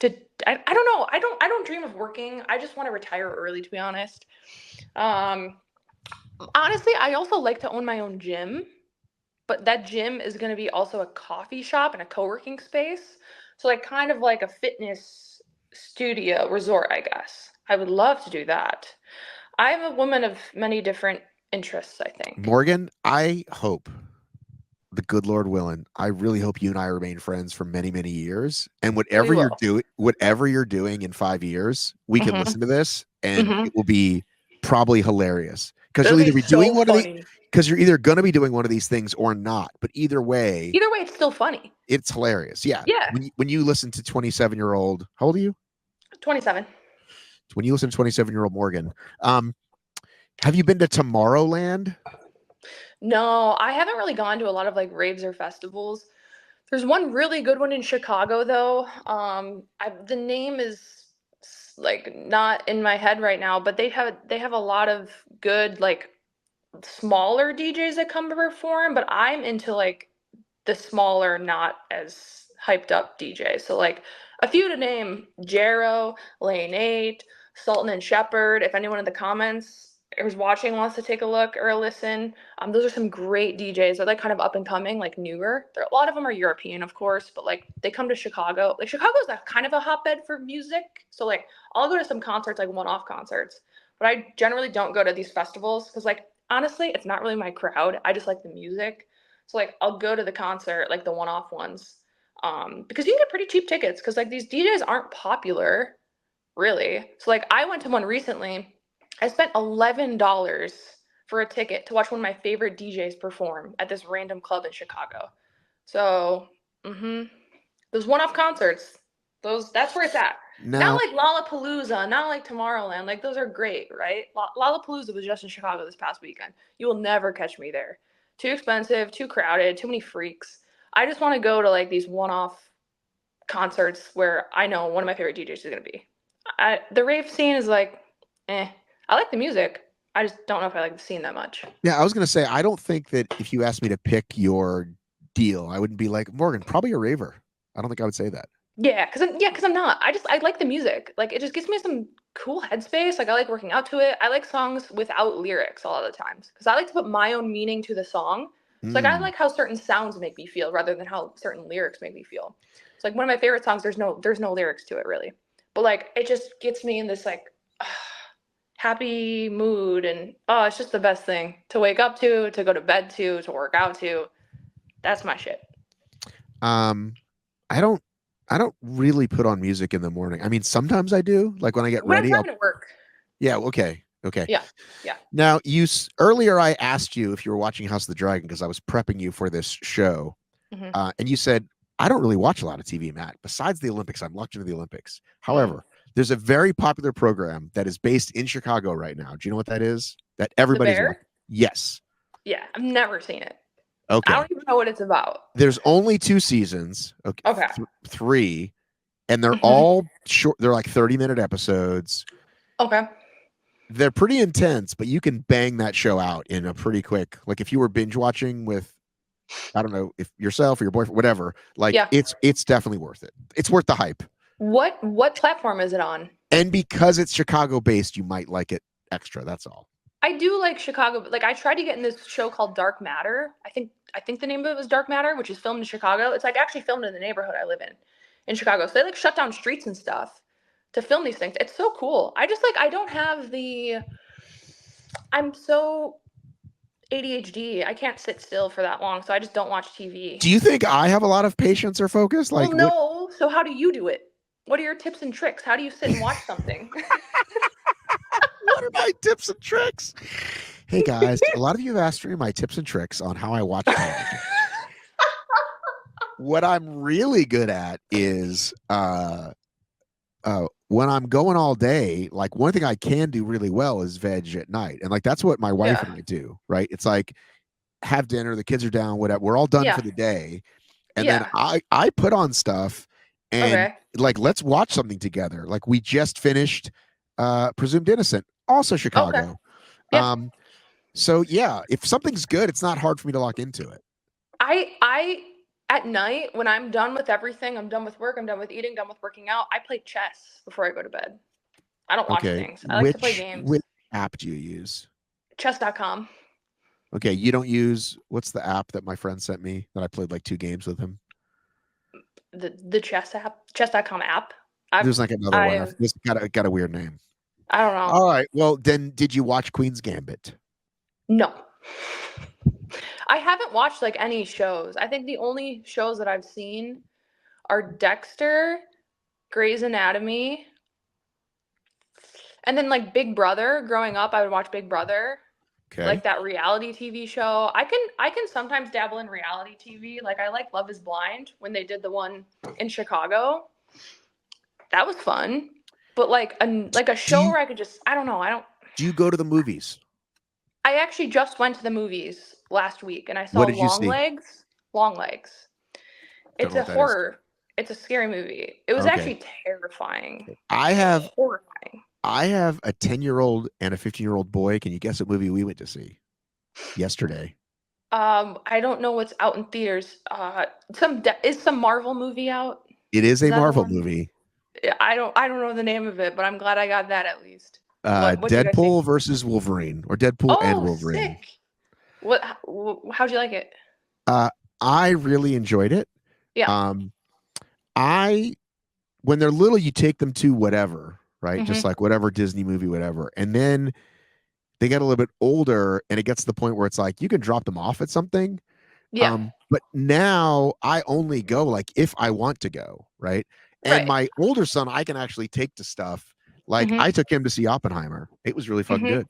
I don't know. I don't dream of working. I just want to retire early, to be honest. Honestly, I also like to own my own gym, but that gym is going to be also a coffee shop and a co-working space. So like kind of like a fitness studio resort, I guess. I would love to do that. I'm a woman of many different interests, I think. Morgan, I hope, the good Lord willing, I really hope you and I remain friends for many, many years. And whatever you're doing in 5 years, we can listen to this and it will be probably hilarious. Because you'll either be doing one of these, because you're either going to be doing one of these things or not. But either way, it's still funny. It's hilarious. Yeah. Yeah. When you listen to 27-year-old, how old are you? 27. When you listen to 27-year-old Morgan, have you been to Tomorrowland? No, I haven't really gone to a lot of like raves or festivals. There's one really good one in Chicago though. The name is like not in my head right now, but they have a lot of good like smaller DJs that come to perform, but I'm into like the smaller, not as hyped up DJs. So like a few to name: Jero, Lane 8, Sultan and Shepherd. If anyone in the comments who's watching wants to take a look or a listen, those are some great DJs. They're like kind of up and coming, like newer. A lot of them are European, of course, but like they come to Chicago. Like Chicago's a kind of a hotbed for music. So like I'll go to some concerts, like one-off concerts, but I generally don't go to these festivals because like honestly, it's not really my crowd. I just like the music. So like I'll go to the concert, like the one-off ones, because you can get pretty cheap tickets because like these DJs aren't popular, really. So like I went to one recently. I spent $11 for a ticket to watch one of my favorite DJs perform at this random club in Chicago. So, those one-off concerts, that's where it's at. Now, Not like Lollapalooza, not like Tomorrowland. Like those are great, right? Lollapalooza was just in Chicago this past weekend. You will never catch me there. Too expensive, too crowded, too many freaks. I just want to go to like these one-off concerts where I know one of my favorite DJs is going to be. The rave scene is like, I like the music. I just don't know if I like the scene that much. yeah, I was going to say, I don't think that if you asked me to pick your deal, I wouldn't be like, Morgan, probably a raver. I don't think I would say that. Yeah, because I'm not. I like the music. Like it just gives me some cool headspace. Like I like working out to it. I like songs without lyrics a lot of the times because I like to put my own meaning to the song. So like I like how certain sounds make me feel rather than how certain lyrics make me feel. It's like one of my favorite songs. There's no lyrics to it really, but like it just gets me in this like happy mood, and it's just the best thing to wake up to go to bed to work out to. That's my shit. I don't really put on music in the morning. I mean, sometimes I do. Like when I get ready. I'm driving to work. Yeah. Okay. Yeah. Now, earlier I asked you if you were watching House of the Dragon because I was prepping you for this show, and you said I don't really watch a lot of TV, Matt. Besides the Olympics, I'm locked into the Olympics. However, there's a very popular program that is based in Chicago right now. Do you know what that is? That everybody's watching? Yes. Yeah, I've never seen it. Okay. I don't even know what it's about. There's only 2 seasons. Okay. 3, and they're all short. They're like 30-minute episodes. Okay. They're pretty intense, but you can bang that show out in a pretty quick. Like if you were binge watching with, I don't know, if yourself or your boyfriend, whatever. Like it's definitely worth it. It's worth the hype. What platform is it on? And because it's Chicago based, you might like it extra. That's all. I do like Chicago, but like I tried to get in this show called Dark Matter. I think the name of it was Dark Matter, which is filmed in Chicago. It's like actually filmed in the neighborhood I live in Chicago. So they like shut down streets and stuff to film these things. It's so cool. I just like I don't have I'm so ADHD. I can't sit still for that long, so I just don't watch TV. Do you think I have a lot of patience or focus? Like, well, no. So how do you do it? What are your tips and tricks? How do you sit and watch something? What are my tips and tricks? Hey guys, a lot of you have asked me my tips and tricks on how I watch television. What I'm really good at is when I'm going all day, like one thing I can do really well is veg at night. And like that's what my wife and I do, right? It's like have dinner, the kids are down, whatever. We're all done for the day. And then I put on stuff and like let's watch something together. Like we just finished Presumed Innocent, also Chicago. So yeah, if something's good, it's not hard for me to lock into it. I at night when I'm done with everything, I'm done with work, I'm done with eating, done with working out, I play chess before I go to bed. I don't watch things. I like to play games. Which app do you use? Chess.com. Okay, you don't use what's the app that my friend sent me that I played like 2 games with him? The chess app, chess.com app. There's like another one. It's got a weird name. I don't know. All right. Well, then did you watch Queen's Gambit? No. I haven't watched like any shows. I think the only shows that I've seen are Dexter, Grey's Anatomy, and then like Big Brother. Growing up, I would watch Big Brother. Okay. Like that reality TV show. I can sometimes dabble in reality TV. Like I like Love is Blind when they did the one in Chicago. That was fun. But like a show where I could just I don't know. Do you go to the movies? I actually just went to the movies last week and I saw Long Legs. It's a horror. It's a scary movie. It was actually terrifying. Horrifying. I have a 10-year-old and a 15-year-old boy. Can you guess what movie we went to see? yesterday. I don't know what's out in theaters. Is some Marvel movie out? It is Is a that the Marvel one? movie. Yeah, I don't know the name of it, but I'm glad I got that at least. What do you guys think? Deadpool versus Wolverine, or Deadpool and Oh, Wolverine. sick. How'd you like it? I really enjoyed it. Yeah. Um, I when they're little, you take them to whatever, right? Just Mhm. like whatever Disney movie, whatever. And then they get a little bit older, and it gets to the point where it's like you can drop them off at something. Yeah. But now I only go like if I want to go, right? And Right. my older son, I can actually take to stuff. Like Mhm. I took him to see Oppenheimer. It was really fucking Mhm.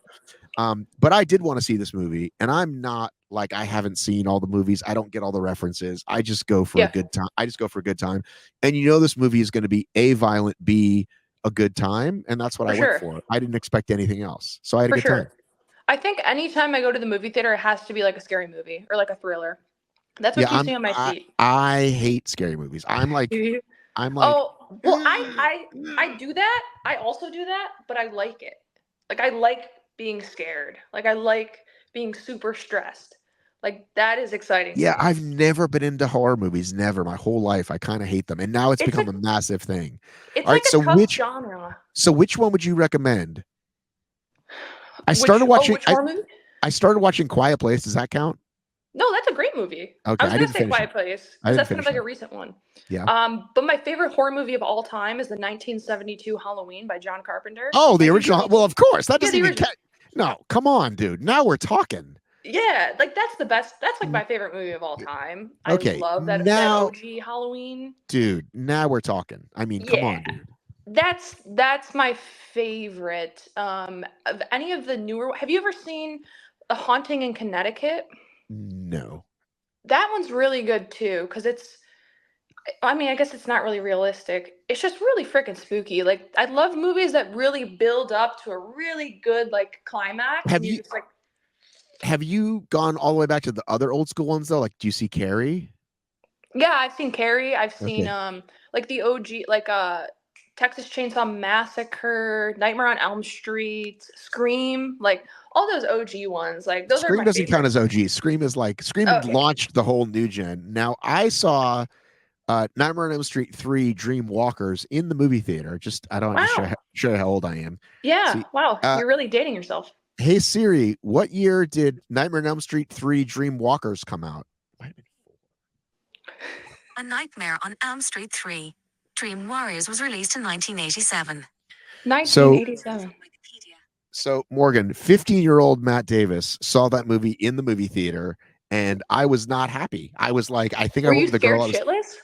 good. But I did want to see this movie, and I'm not like I haven't seen all the movies. I don't get all the references. I just go for a Yeah. good time. I just go for a good time. And this movie is going to be A, violent, B, a good time. And that's what For I went sure. for. I didn't expect anything else. So I had a For good time. sure. I think anytime I go to the movie theater, it has to be like a scary movie or like a thriller. That's what Yeah, keeps me on my seat. I hate scary movies. I'm like Oh, well, I do that. I also do that, but I like it. Like I like being scared. Like I like being super stressed. Like that is exciting to yeah, me. I've never been into horror movies, never my whole life. I kind of hate them. And now it's It's a become a massive thing. it's All right, like so a tough genre. which one would you recommend? I started watching Which horror movie? I started watching Quiet Place. Does that count? No, that's a great movie. I Okay, was I gonna didn't say finish it. Quiet Place I because didn't that's kind of finish like a that. recent one. Yeah. But my favorite horror movie of all time is the 1972 Halloween by John Carpenter. Oh, the Like original. Well, of course. That yeah, doesn't the even original. count. No, come on, dude. Now we're talking. Yeah, like that's the best. That's like N- my favorite movie of all time. I Okay, love that now, OG Halloween. dude, now we're talking. I mean, come Yeah, on, dude. that's my favorite. Of any of the newer. Have you ever seen The Haunting in Connecticut? No. That one's really good too because it's. I mean, I guess it's not really realistic. It's just really freaking spooky. Like I love movies that really build up to a really good like climax, Have and you you just like have you gone all the way back to the other old school ones though? Like, do you see Carrie? yeah, I've seen Carrie. I've seen Okay. like the OG like Texas Chainsaw Massacre, Nightmare on Elm Street, Scream, like all those OG ones. Like those are Scream my doesn't count favorite. as OG. Scream Okay. launched the whole new gen. Now I saw Nightmare on Elm Street 3 Dream Walkers in the movie theater. Just I don't just Wow. show you how old I am. Yeah. See, Wow. uh, You're really dating yourself. hey Siri, what year did Nightmare on Elm Street 3 Dream Walkers come out? A Nightmare on Elm Street 3. Dream Warriors was released in 1987. So 1987. so Morgan, 15-year-old Matt Davis saw that movie in the movie theater, and I was not happy. I was like, I think I Were went you with the girl. scared shitless?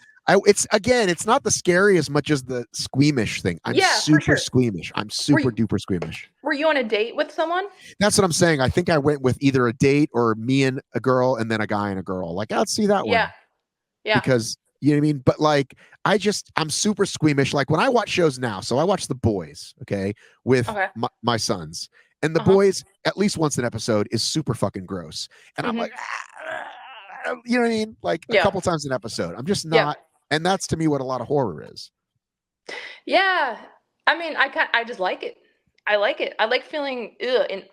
It's not the scary as much as the squeamish thing. I'm Yeah, for super sure. squeamish. I'm Were super you, duper squeamish. were you on a date with someone? That's what I'm saying. I think I went with either a date or me and a girl and then a guy and a girl. Like, I'll see that Yeah. one Yeah. because you know what I mean? But like, I'm super squeamish. Like when I watch shows now, so I watch The Boys, okay, with Okay. my sons. And The Uh-huh. Boys, at least once an episode, is super fucking gross. And I'm Mhm. like, you know what I mean? Like a Yeah. couple times an episode. I'm just Yeah. not. And that's to me what a lot of horror is. Yeah. I mean, I just like it. I like it. I like feeling and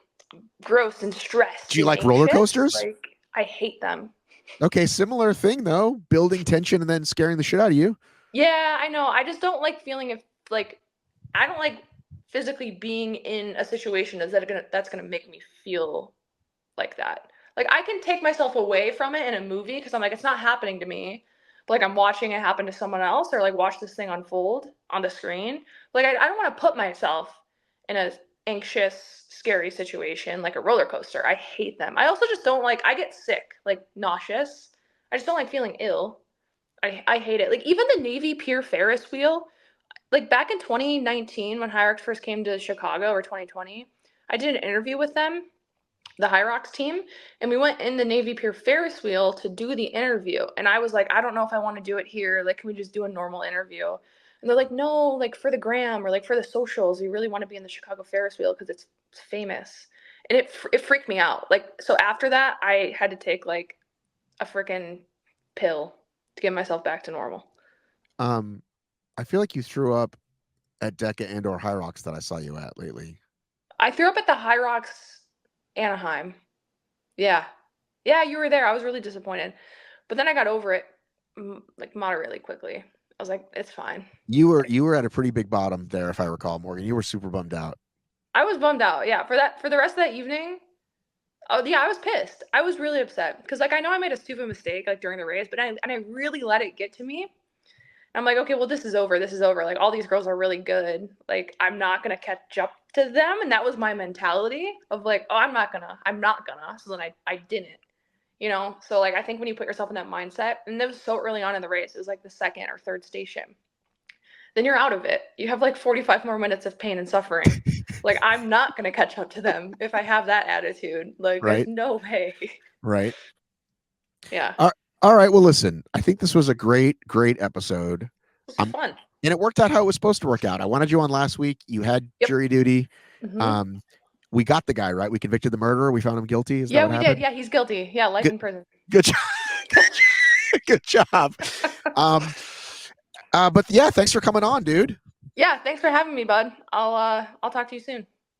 gross and stressed Do you and like roller anxious. coasters? Like I hate them. Okay, similar thing though, building tension and then scaring the shit out of you. Yeah, I know. I just don't like feeling if like I don't like physically being in a situation that's gonna make me feel like that. Like I can take myself away from it in a movie because I'm like, it's not happening to me. But like I'm watching it happen to someone else or like watch this thing unfold on the screen. Like I don't want to put myself in a anxious, scary situation like a roller coaster. I hate them. I also just don't like I get sick, like nauseous. I just don't like feeling ill. I hate it. Like even the Navy Pier Ferris wheel, like back in 2019 when HYROX first came to Chicago or 2020, I did an interview with them, the HYROX team, and we went in the Navy Pier Ferris wheel to do the interview. And I was like, I don't know if I want to do it here. Like, can we just do a normal interview? And they're like, no, like for the gram or like for the socials, we really want to be in the Chicago Ferris wheel because it's famous. And it freaked me out. Like, so after that, I had to take like a freaking pill to get myself back to normal. I feel like you threw up at DEKA and or HYROX that I saw you at lately. I threw up at the HYROX Anaheim. Yeah. Yeah, you were there. I was really disappointed. But then I got over it like moderately quickly. I was like, it's fine. You were at a pretty big bottom there, if I recall, Morgan. You were super bummed out. I was bummed out. Yeah, for the rest of that evening. Oh yeah, I was pissed. I was really upset because like I know I made a stupid mistake like during the race, but I really let it get to me. I'm like, okay, well, this is over. This is over. Like, all these girls are really good. Like, I'm not going to catch up to them. And that was my mentality of like, oh, I'm not going to. So then I didn't, you know? So, like, I think when you put yourself in that mindset, and that was so early on in the race, it was like the second or third station, then you're out of it. You have like 45 more minutes of pain and suffering. Like, I'm not going to catch up to them if I have that attitude. Like, Right. there's no way. Right. Yeah. All right. Well, listen, I think this was a great episode. This was fun. And it worked out how it was supposed to work out. I wanted you on last week. You had jury duty. Mhm. We got the guy, right? We convicted the murderer. We found him guilty. Is that Yeah, what we happened? did. Yeah, he's guilty. Yeah, life in prison. Good job. Good job. But yeah, thanks for coming on, dude. Yeah, thanks for having me, bud. I'll talk to you soon.